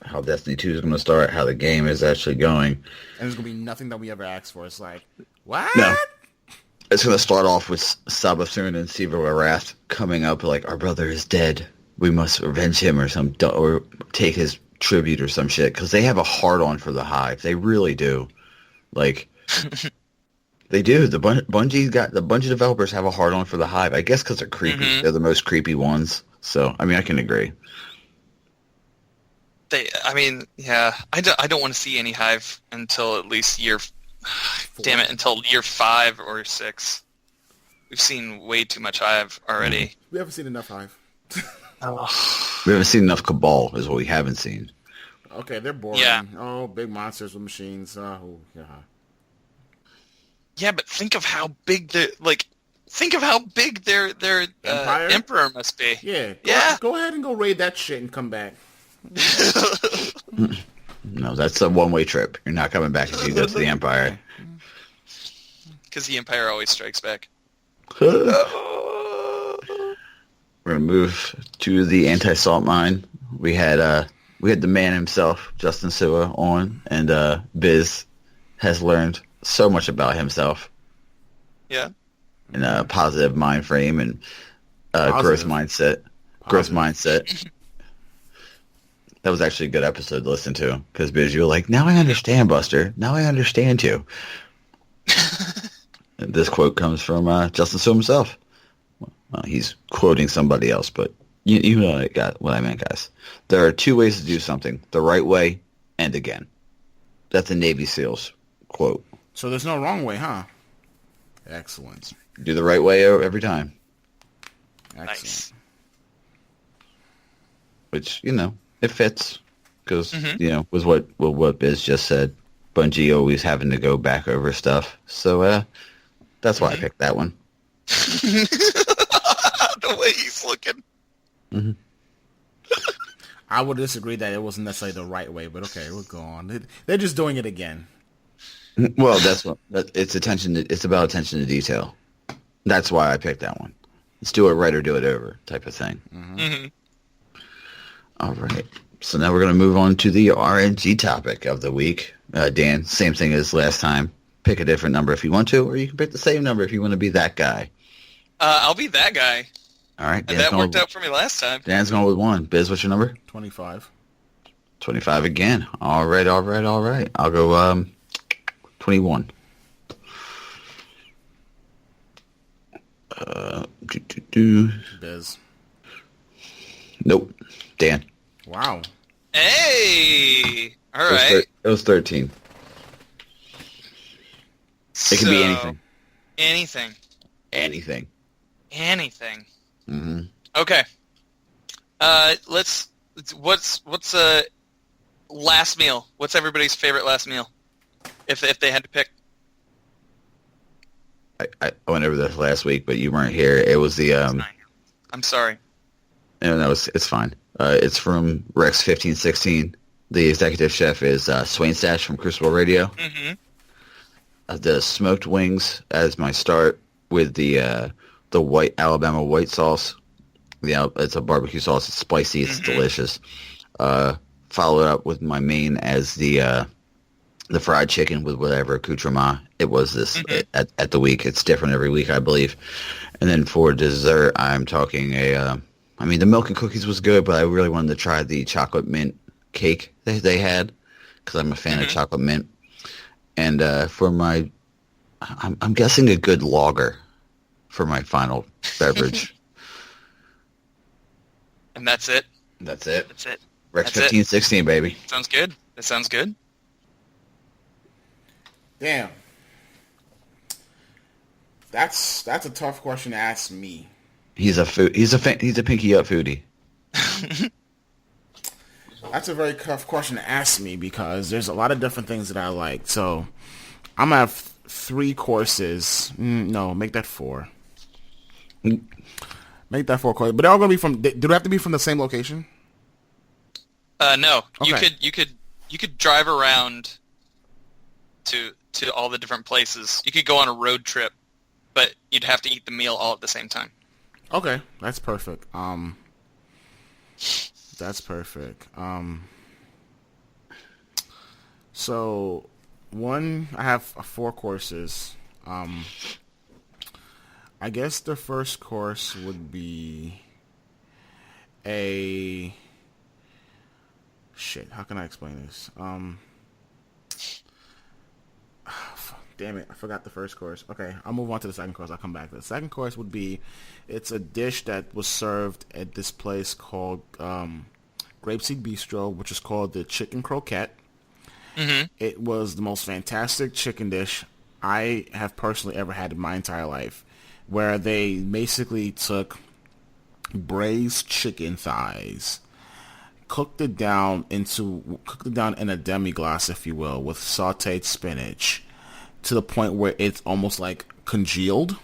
how Destiny 2 is going to start, how the game is actually going. And there's going to be nothing that we ever asked for. It's like, what? No. It's going to start off with Sabathun and Siva Wrath coming up like, our brother is dead. We must avenge him or take his tribute or some shit. Because they have a hard-on for the Hive. They really do. Like, they do. The Bungie developers have a hard-on for the Hive. I guess because they're creepy. Mm-hmm. They're the most creepy ones. So, I mean, I can agree. I don't want to see any Hive until at least until year 5 or 6. We've seen way too much Hive already. We haven't seen enough Hive. We haven't seen enough Cabal, is what we haven't seen. Okay, they're boring. Yeah. Oh, big monsters with machines. Oh, yeah. Yeah, but think of how big Think of how big their Empire? emperor must be. Yeah. Yeah. Go ahead and go raid that shit and come back. No, that's a one-way trip. You're not coming back if you go to the Empire. Because the Empire always strikes back. We're gonna move to the anti-salt mine. We had the man himself, Justin Sua, on, and Biz has learned so much about himself Yeah. in a positive mind frame and growth mindset. Growth mindset. That was actually a good episode to listen to because Biz, you were like, "Now I understand, Buster. Now I understand you." And this quote comes from Justin Sue himself. Well, he's quoting somebody else, but you know what I meant, guys. There are two ways to do something: the right way and again. That's a Navy SEALs quote. So there's no wrong way, huh? Excellent. Do the right way every time. Excellent. Nice. Which, it fits because, with what Biz just said, Bungie always having to go back over stuff. So that's why I picked that one. The way he's looking. Mm-hmm. I would disagree that it wasn't necessarily the right way, but okay, we'll go on. They're just doing it again. Well, it's about attention to detail. That's why I picked that one. Let's do it right or do it over type of thing. Mm-hmm. Mm-hmm. All right. So now we're going to move on to the RNG topic of the week. Dan, same thing as last time. Pick a different number if you want to, or you can pick the same number if you want to be that guy. I'll be that guy. All right. That worked out for me last time. Dan's going with 1. Biz, what's your number? 25. 25 again. All right. I'll go 21. Biz. Nope. Dan. Wow. Hey! All right. It was 13. It could be anything. Anything. Mm-hmm. Okay. What's last meal? What's everybody's favorite last meal? If they had to pick. I went over this last week, but you weren't here. It was the I'm sorry. No, it's fine. It's from Rex 1516. The executive chef is Swain Stash from Crucible Radio. Mm-hmm. The smoked wings as my start with the white Alabama white sauce. It's a barbecue sauce. It's spicy. It's delicious. Followed up with my main as the fried chicken with whatever accoutrement it was at the week. It's different every week, I believe. And then for dessert, I'm talking the milk and cookies was good, but I really wanted to try the chocolate mint cake they had because I'm a fan of chocolate mint. And for my, I'm guessing a good lager for my final beverage. And that's it? That's it. Rex That's 1516, baby. Sounds good. That sounds good. Damn. That's a tough question to ask me. He's a pinky up foodie. That's a very tough question to ask me because there's a lot of different things that I like. So I'm gonna have 3 courses. No, make that 4. Make that 4 courses. But they're all gonna be from. Do they have to be from the same location? No. Okay. You could drive around to all the different places. You could go on a road trip, but you'd have to eat the meal all at the same time. Okay, that's perfect. That's perfect. So I have 4 courses. I guess the first course would be how can I explain this? Damn it, I forgot the first course. Okay, I'll move on to the second course. I'll come back. The second course would be, it's a dish that was served at this place called Grapeseed Bistro, which is called the Chicken Croquette. Mm-hmm. It was the most fantastic chicken dish I have personally ever had in my entire life, where they basically took braised chicken thighs, cooked it down in a demi-glace, if you will, with sautéed spinach, to the point where it's almost like congealed,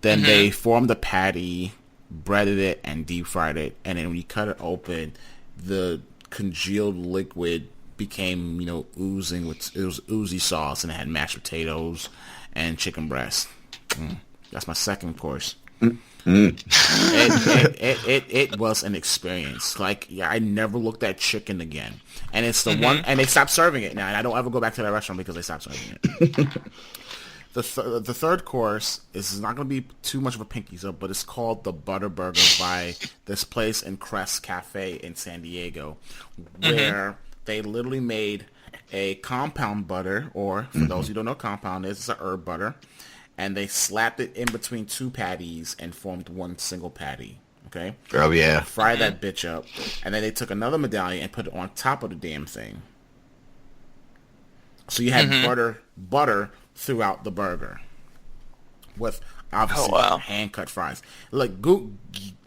Then they formed the patty, breaded it, and deep fried it. And then when you cut it open, the congealed liquid became, oozing it was oozy sauce, and it had mashed potatoes and chicken breast. That's my second course. It was an experience. I never looked at chicken again. And it's the one, and they stopped serving it now. And I don't ever go back to that restaurant because they stopped serving it. The third course is not going to be too much of a pinkies up, but it's called the Butter Burger by this place in Crest Cafe in San Diego, where they literally made a compound butter, or for those who don't know what compound is, it's a herb butter, and they slapped it in between two patties and formed one single patty. Okay? Oh, yeah. Fry that bitch up, and then they took another medallion and put it on top of the damn thing. So you had butter throughout the burger with obviously hand-cut fries. Like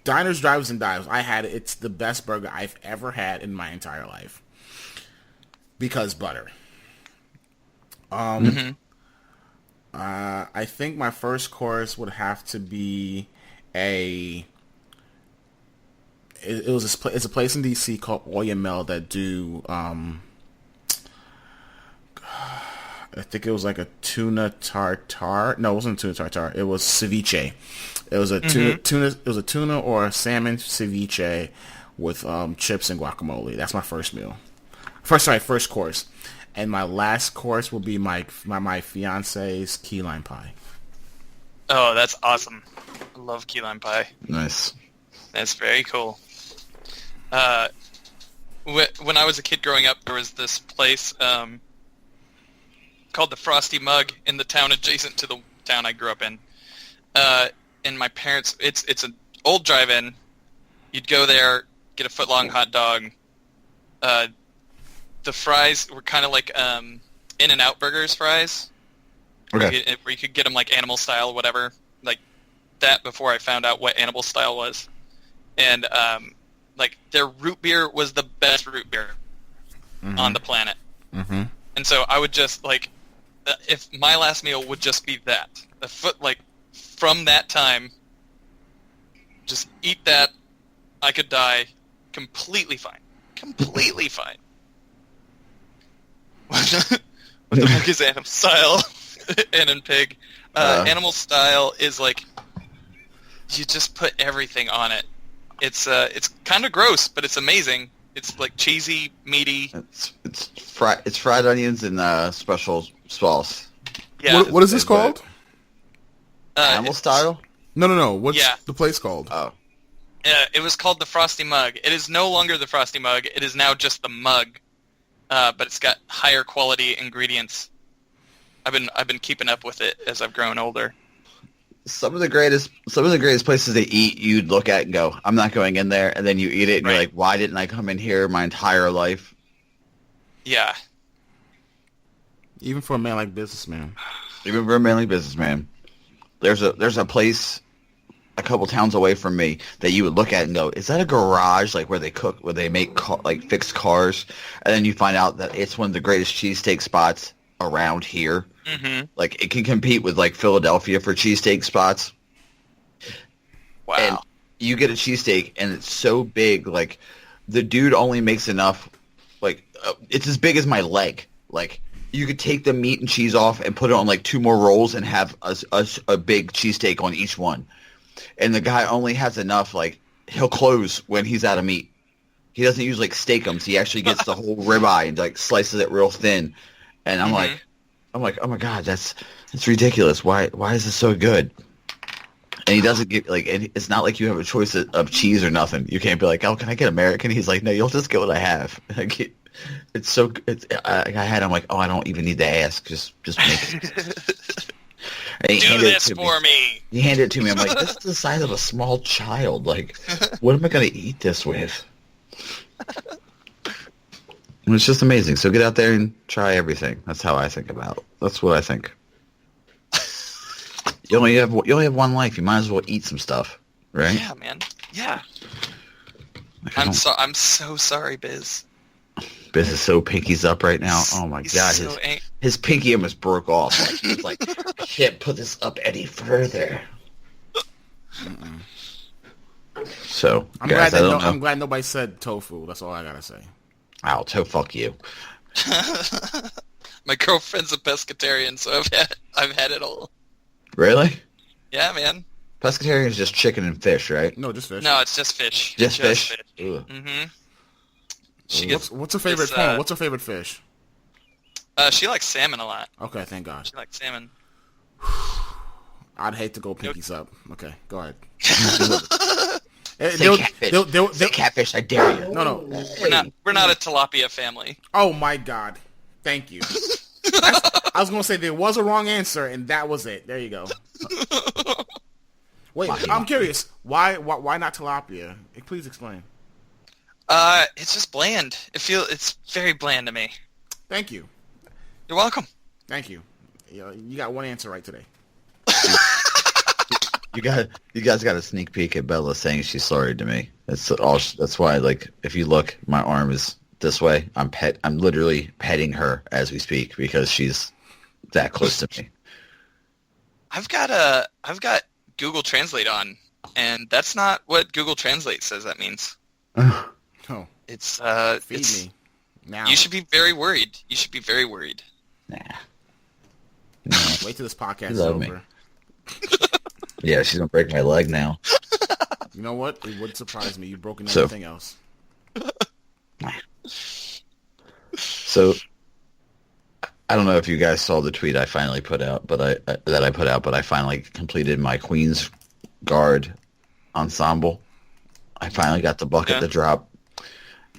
diners, drive-ins, and dives. I had it. It's the best burger I've ever had in my entire life because butter. I think my first course would have to be it's a place in DC called Oyamel that do I think it was like a tuna tartare. No, it wasn't a tuna tartare. It was ceviche. It was a tuna. It was a tuna or a salmon ceviche with chips and guacamole. That's my first meal. First course, and my last course will be my fiance's key lime pie. Oh, that's awesome! I love key lime pie. Nice. That's very cool. When I was a kid growing up, there was this place called the Frosty Mug in the town adjacent to the town I grew up in. And my parents, it's an old drive-in. You'd go there, get a foot-long hot dog. The fries were kind of like In-N-Out Burgers fries. Okay. Where you could get them like animal style, whatever. Like that before I found out what animal style was. And like their root beer was the best root beer on the planet. Mm-hmm. And so I would just like, if my last meal would just be that, from that time, just eat that, I could die completely fine. Completely fine. What the fuck is animal style? And pig. Animal style is like, you just put everything on it. It's kind of gross, but it's amazing. It's like cheesy, meaty. It's fried onions and special sauce. Yeah. What is this called? Animal style? No. What's the place called? Oh. It was called the Frosty Mug. It is no longer the Frosty Mug. It is now just the mug, but it's got higher quality ingredients. I've been keeping up with it as I've grown older. Some of the greatest places to eat, you'd look at and go, I'm not going in there, and then you eat it, and you're like, why didn't I come in here my entire life? Yeah. Even for a man like businessman. Even for a man like businessman. There's a place a couple towns away from me that you would look at and go, is that a garage like where they make fixed cars? And then you find out that it's one of the greatest cheesesteak spots around here. Mm-hmm. Like it can compete with like Philadelphia for cheesesteak spots. Wow. And you get a cheesesteak and it's so big, like the dude only makes enough, like it's as big as my leg. Like you could take the meat and cheese off and put it on like two more rolls and have a big cheesesteak on each one. And the guy only has enough, like he'll close when he's out of meat. He doesn't use like steakums. He actually gets the whole ribeye and like slices it real thin. And I'm like, oh my God, that's ridiculous. Why is this so good? And he doesn't get like, and it's not like you have a choice of cheese or nothing. You can't be like, oh, can I get American? He's like, no, you'll just get what I have. Like, it's so. I'm like, oh, I don't even need to ask. Just make it. Do this for me. He handed it to me. I'm like, this is the size of a small child. Like, what am I going to eat this with? It's just amazing. So get out there and try everything. That's how I think about it. That's what I think. You only have one life. You might as well eat some stuff, right? Yeah, man. Yeah. I'm so sorry, Biz. Biz is so pinky's up right now. Oh my God, his pinky almost broke off. Like, he's like, I can't put this up any further. So, I'm guys, glad I don't know. I'm glad nobody said tofu. That's all I gotta say. Ow, fuck you. My girlfriend's a pescatarian, so I've had it all. Really? Yeah, man. Pescatarian is just chicken and fish, right? No, just fish. No, it's just fish. Just fish? Ugh. Mm-hmm. She gets. What's her favorite? What's her favorite fish? She likes salmon a lot. Okay, thank God. She likes salmon. I'd hate to go pinkies up. Okay, go ahead. Say catfish. Say catfish, I dare you. No. We're not a tilapia family. Oh my God. Thank you. I was gonna say there was a wrong answer, and that was it. There you go. Wait, I'm curious. Why not tilapia? Please explain. It's just bland. It's very bland to me. Thank you. You're welcome. Thank you. You got one answer right today. You guys got a sneak peek at Bella saying she's sorry to me. That's why, like, if you look, my arm is this way. I'm literally petting her as we speak because she's that close to me. I've got Google Translate on, and that's not what Google Translate says that means. Oh, It's feed me now. You should be very worried. Nah. Wait till this podcast is love me. over. Yeah, she's gonna break my leg now. You know what? It would surprise me. You've broken So- everything else. So, I don't know if you guys saw the tweet I finally put out, but I finally completed my Queen's Guard ensemble. I finally got the bucket to drop,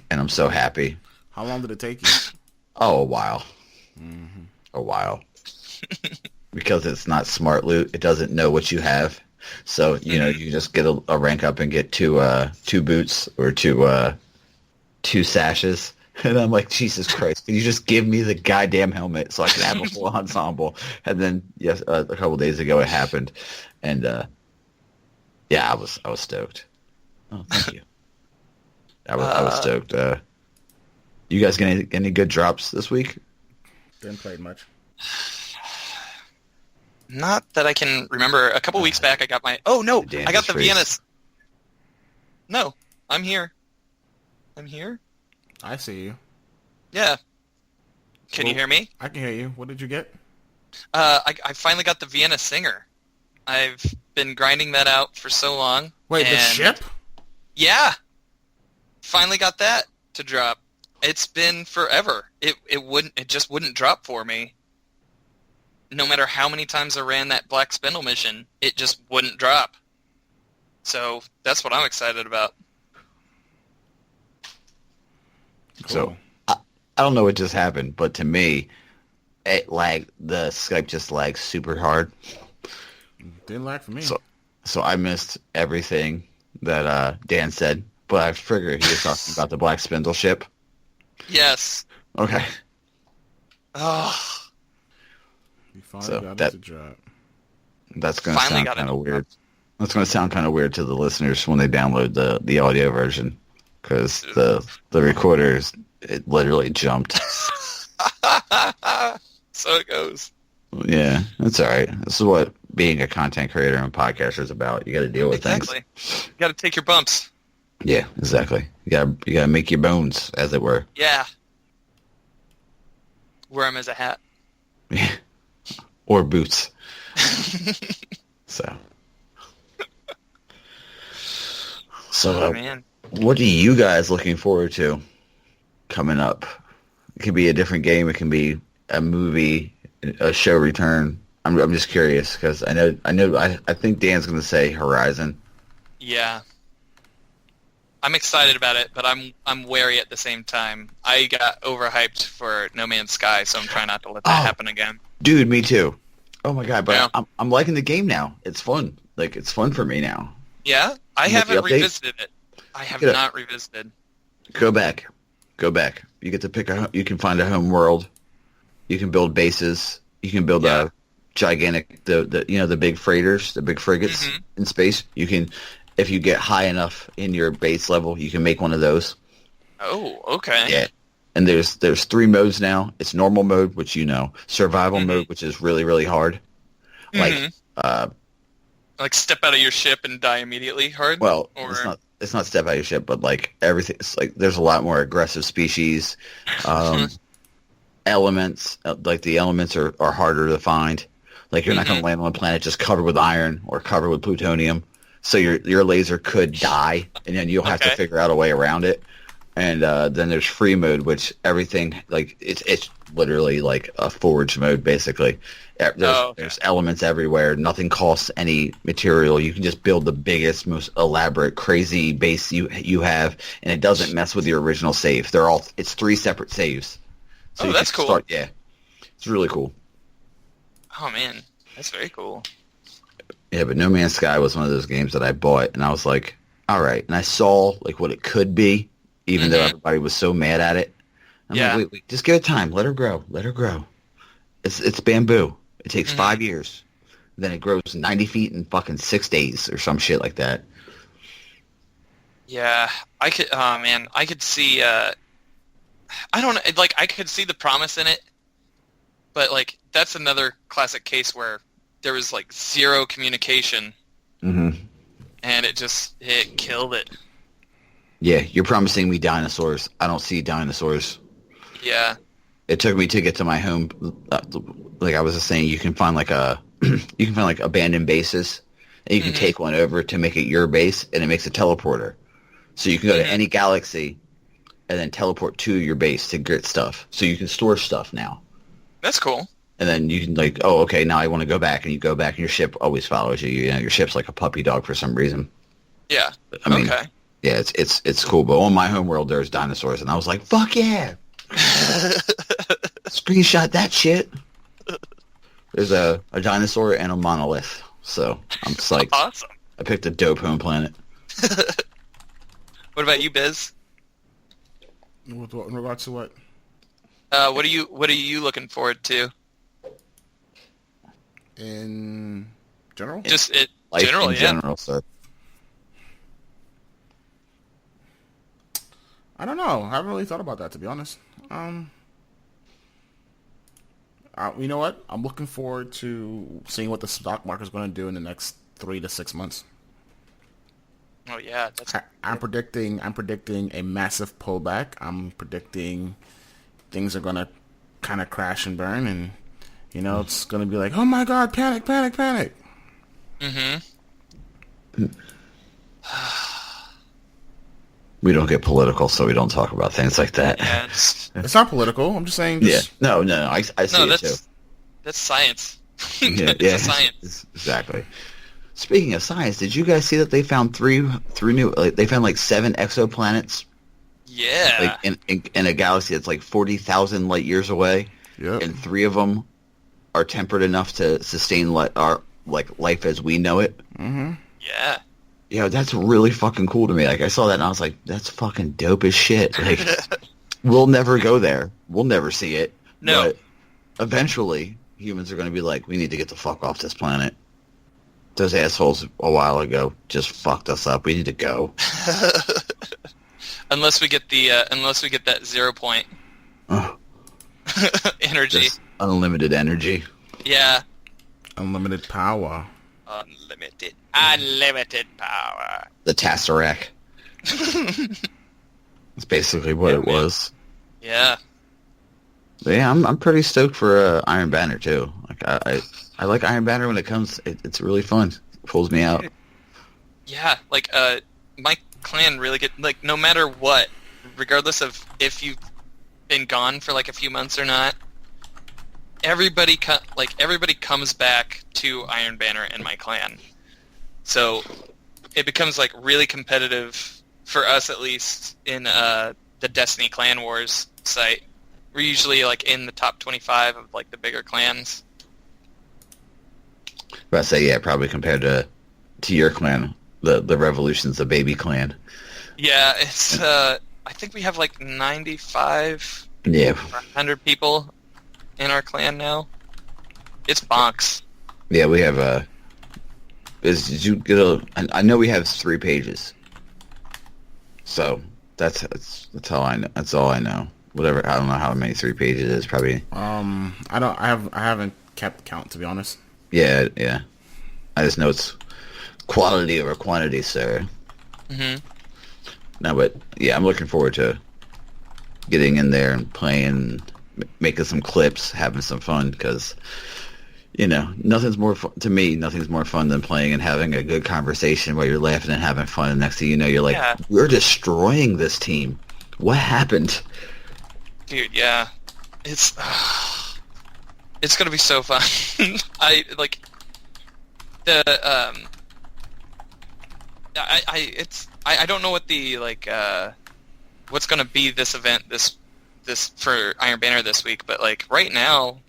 and I'm so happy. How long did it take you? Oh, a while. Mm-hmm. A while. Because it's not smart loot. It doesn't know what you have. So, you know, you just get a rank up and get two boots or two sashes. And I'm like, Jesus Christ, can you just give me the goddamn helmet so I can have a full ensemble? And then, yes, a couple days ago it happened. And, yeah, I was stoked. Oh, thank you. I was stoked. You guys get any good drops this week? Didn't play much. Not that I can remember. A couple weeks back, I got my... Oh, no! I got the Vienna... No, I'm here. I see you. Yeah. Can you hear me? I can hear you. What did you get? I finally got the Vienna Singer. I've been grinding that out for so long. Wait, the ship? Yeah. Finally got that to drop. It's been forever. It just wouldn't drop for me. No matter how many times I ran that Black Spindle mission, it just wouldn't drop. So that's what I'm excited about. Cool. So I don't know what just happened, but to me, the Skype just lagged super hard. Didn't lag for me. So I missed everything that Dan said, but I figured he was talking about the Black Spindle ship. Yes. Okay. Oh. You finally got it to drop. That's going to sound kind of weird. That's going to sound kind of weird to the listeners when they download the audio version, because the recorders, it literally jumped. So it goes. Yeah, that's all right. This is what being a content creator and podcaster is about. You got to deal with things. You got to take your bumps. Yeah, exactly. You got to make your bones, as it were. Yeah. Wear them as a hat. Yeah. Or boots. So man. What are you guys looking forward to coming up? It could be a different game. It can be a movie, a show return. I'm just curious because I think Dan's going to say Horizon. Yeah. I'm excited about it, but I'm wary at the same time. I got overhyped for No Man's Sky, so I'm trying not to let that happen again. Dude, me too. Oh my god, but Yeah. I'm liking the game now. It's fun. Like, it's fun for me now. Yeah? I haven't revisited it. I have not revisited. Go back. You get to pick you can find a home world. You can build bases. You can build a gigantic the big freighters, the big frigates in space. You can, if you get high enough in your base level, you can make one of those. Oh, okay. Yeah. And there's 3 modes now. It's normal mode, which you know, survival mode, which is really, really hard. Like step out of your ship and die immediately hard? Well, or... it's not step out your ship, but like everything. It's like there's a lot more aggressive species. Elements, like the elements are harder to find. Like you're not going to land on a planet just covered with iron or covered with plutonium. So your laser could die, and then you'll have to figure out a way around it. And then there's free mode, which everything like it's literally like a forge mode basically. There's elements everywhere. Nothing costs any material. You can just build the biggest, most elaborate, crazy base you have, and it doesn't mess with your original save. It's 3 separate saves. So that's cool. Yeah, it's really cool. Oh man, that's very cool. Yeah, but No Man's Sky was one of those games that I bought, and I was like, all right. And I saw like what it could be, even though everybody was so mad at it. I'm like, wait, just give it time. Let her grow. Let her grow. It's bamboo. It takes 5 years. Then it grows 90 feet in fucking 6 days or some shit like that. Yeah, I could see. I don't know. Like, I could see the promise in it, but like that's another classic case where there was like zero communication, and it killed it. Yeah, you're promising me dinosaurs. I don't see dinosaurs. Yeah. It took me to get to my home. Like I was just saying, you can find like abandoned bases, and you can take one over to make it your base, and it makes a teleporter. So you can go to any galaxy, and then teleport to your base to get stuff. So you can store stuff now. That's cool. And then you can like, oh, okay, now I want to go back, and you go back, and your ship always follows you. You know, your ship's like a puppy dog for some reason. Yeah. I mean, yeah, it's cool. But on my homeworld, there's dinosaurs, and I was like, fuck yeah. Screenshot that shit. There's a dinosaur and a monolith, so I'm psyched. Awesome. I picked a dope home planet. What about you, Biz? In regards to what? What are you looking forward to? In general? Just Life general, in general, sir. I don't know. I haven't really thought about that, to be honest. You know what? I'm looking forward to seeing what the stock market is going to do in the next 3 to 6 months. Oh yeah, I'm predicting a massive pullback. I'm predicting things are going to kind of crash and burn, and you know it's going to be like, oh my god, panic, panic, panic. We don't get political, so we don't talk about things like that. Yeah, It's not political. I'm just saying. Yeah. No. I see it too. That's science. Yeah. It's science. Exactly. Speaking of science, did you guys see that they found three new? They found like 7 exoplanets. Yeah. Like in a galaxy that's like 40,000 light years away. Yep. And 3 of them are tempered enough to sustain our life as we know it. Mm-hmm. Yeah. Yeah, that's really fucking cool to me. Like I saw that and I was like, that's fucking dope as shit. Like we'll never go there. We'll never see it. No. But eventually humans are going to be like, we need to get the fuck off this planet. Those assholes a while ago just fucked us up. We need to go. Unless we get that 0 point energy. Just unlimited energy. Yeah. Unlimited power. Unlimited power. The Tesseract. That's basically what it was. Yeah. But yeah, I'm pretty stoked for Iron Banner too. Like I like Iron Banner when it comes. It's really fun. It pulls me out. Yeah, like my clan really get like no matter what, regardless of if you've been gone for like a few months or not. Everybody comes back to Iron Banner and my clan. So it becomes like really competitive for us, at least in the Destiny Clan Wars site. We're usually like in the top 25 of like the bigger clans. But I say yeah, probably compared to your clan, the Revolution's the baby clan. Yeah, it's I think we have like 95 or 100 people in our clan now. It's bonks. Yeah, we have did you get I know we have 3 pages. So that's all I know. That's all I know. Whatever, I don't know how many 3 pages is. Probably. I haven't kept count, to be honest. Yeah. I just know it's quality over quantity, sir. Mm-hmm. No, but yeah, I'm looking forward to getting in there and playing, making some clips, having some fun, because nothing's more to me. Nothing's more fun than playing and having a good conversation where you're laughing and having fun. And next thing you know, you're like, Yeah. we're destroying this team. What happened? Dude, yeah. It's gonna be so fun. I don't know what the what's gonna be this event this for Iron Banner this week, but like right now,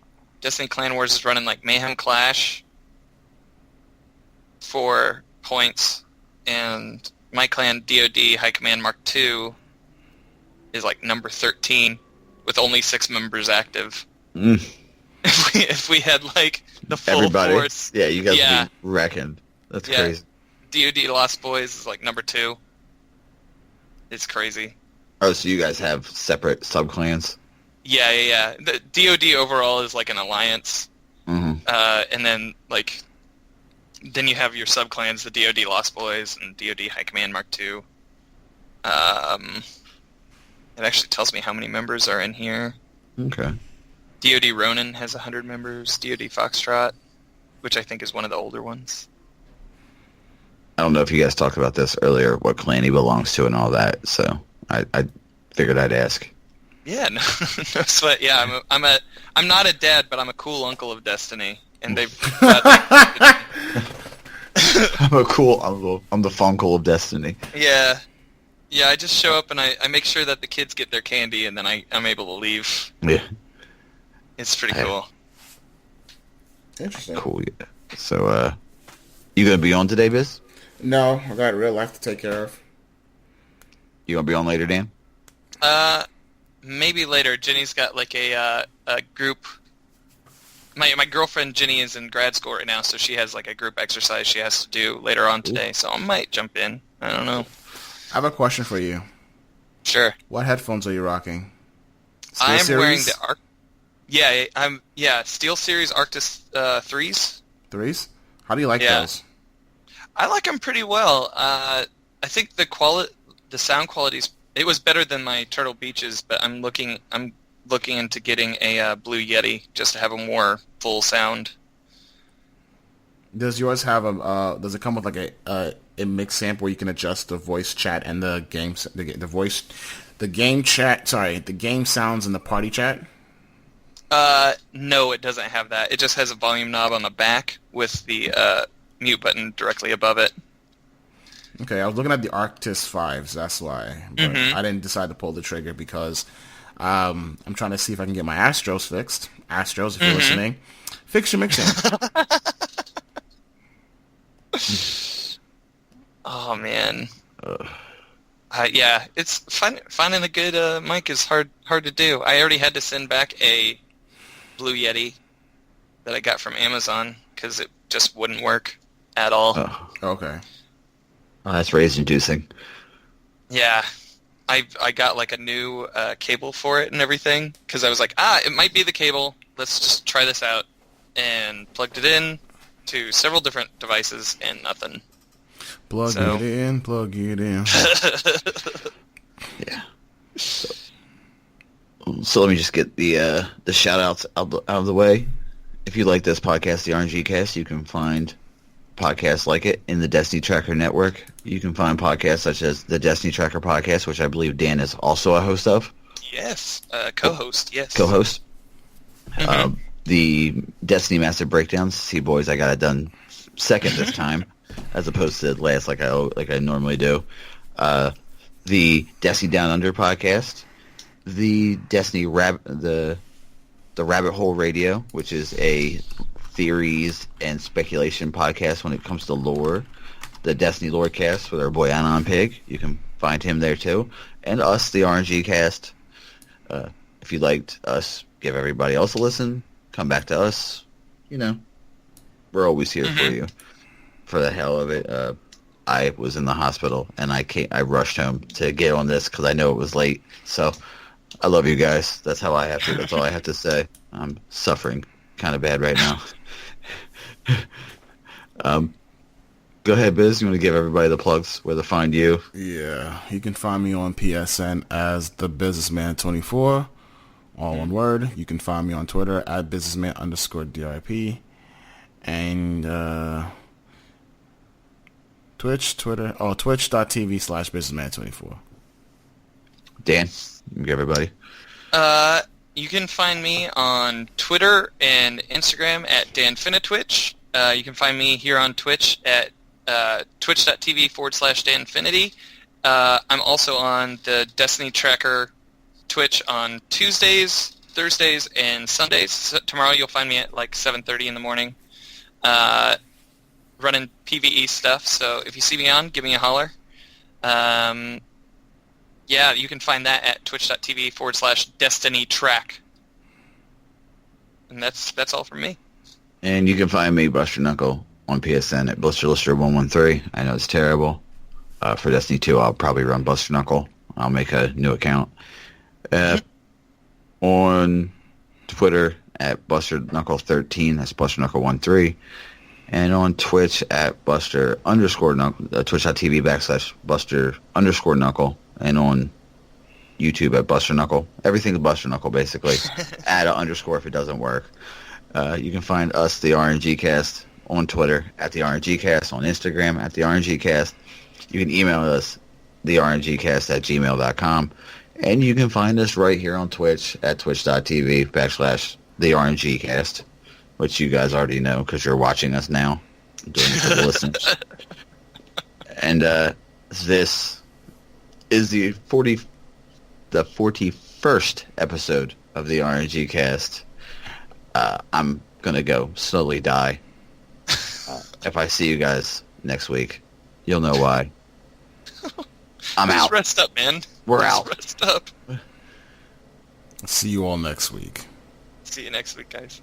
Destiny Clan Wars is running like Mayhem Clash for points, and my clan DoD High Command Mark II is like number 13 with only 6 members active. If we had like the full Everybody. force, Yeah, you guys would be wrecking. That's crazy. DoD Lost Boys is like number 2. It's crazy. Oh, so you guys have separate sub-clans? Yeah. The DoD overall is like an alliance, Mm-hmm. and then then you have your sub-clans, the DoD Lost Boys and DoD High Command Mark II. It actually tells me how many members are in here. Okay. DoD Ronin has 100 members. DoD Foxtrot, which I think is one of the older ones. I don't know if you guys talked about this earlier, what clan he belongs to and all that, so I figured I'd ask. Yeah, no sweat. Yeah, I'm not a dad, but I'm a cool uncle of Destiny, and they've. I'm the funkle of Destiny. Yeah. I just show up and I make sure that the kids get their candy, and then I'm able to leave. Yeah. It's pretty cool. Interesting. Cool. Yeah. So, you gonna be on today, Biz? No, I got real life to take care of. You gonna be on later, Dan? Maybe later. Jenny's got like a group. My girlfriend Jenny is in grad school right now, so she has like a group exercise she has to do later on today. So I might jump in. I don't know. I have a question for you. Sure. What headphones are you rocking? I'm SteelSeries? wearing the SteelSeries Arctis 3s. 3s? How do you like Yeah. those? I like them pretty well. I think the sound quality's. It was better than my Turtle Beaches, but I'm looking into getting a Blue Yeti just to have a more full sound. Does yours have does it come with like a mix amp where you can adjust the voice chat and the game sounds and the party chat? No, it doesn't have that. It just has a volume knob on the back with the mute button directly above it. Okay, I was looking at the Arctis 5s, that's why. But I didn't decide to pull the trigger because I'm trying to see if I can get my Astros fixed. Astros, if you're listening, fix your mixing. Oh, man. Yeah, it's finding a good mic is hard to do. I already had to send back a Blue Yeti that I got from Amazon because it just wouldn't work at all. Oh, Okay. that's rage-inducing. Yeah, I got like a new cable for it and everything because I was like, it might be the cable. Let's just try this out, and plugged it in to several different devices and nothing. Plug it in. Yeah. So let me just get the shout-outs out of the way. If you like this podcast, the RngCast, you can find podcasts like it in the Destiny Tracker Network. You can find podcasts such as the Destiny Tracker Podcast, which I believe Dan is also a host of. Yes, co-host. Yes, Co-host. The Destiny Massive Breakdowns. See, boys, I got it done second this time, as opposed to last like I normally do. The Destiny Down Under podcast. The Destiny the Rabbit Hole Radio, which is a theories and speculation podcast when it comes to lore. The Destiny Lorecast with our boy Anon Pig. You can find him there too. And us, the RngCast. If you liked us, give everybody else a listen. Come back to us. We're always here for you. For the hell of it. I was in the hospital and I rushed home to get on this because I know it was late. So I love you guys. That's all I have to say. I'm suffering kind of bad right now. Go ahead, Biz. You want to give everybody the plugs where to find you? Yeah, you can find me on PSN as the Businessman24, all one word. You can find me on Twitter at businessman_DRIP, and twitch.tv/businessman24. Dan, you can give everybody. You can find me on Twitter and Instagram at DanFinitwitch. You can find me here on Twitch at twitch.tv/DanFinity. I'm also on the Destiny Tracker Twitch on Tuesdays, Thursdays, and Sundays. So tomorrow you'll find me at like 7:30 in the morning running PvE stuff. So if you see me on, give me a holler. Yeah, you can find that at twitch.tv/DestinyTrack. And that's all from me. And you can find me, Buster Knuckle, on PSN at BusterLister113. I know it's terrible. For Destiny 2, I'll probably run Buster Knuckle. I'll make a new account. On Twitter at BusterKnuckle13. That's BusterKnuckle13. And on Twitch at Buster_Knuckle, twitch.tv/Buster_Knuckle. And on YouTube at Buster Knuckle. Everything's Buster Knuckle, basically. Add an underscore if it doesn't work. You can find us, the RngCast, on Twitter at the RngCast, on Instagram at the RngCast. You can email us, therngcast@gmail.com. And you can find us right here on Twitch at twitch.tv/the RngCast, which you guys already know because you're watching us now, doing it for the listeners. And this is the 41st episode of the RngCast. I'm going to go slowly die. If I see you guys next week, you'll know why. I'm Just out. rest up, man. We're Just out. Rest up. See you all next week. See you next week, guys.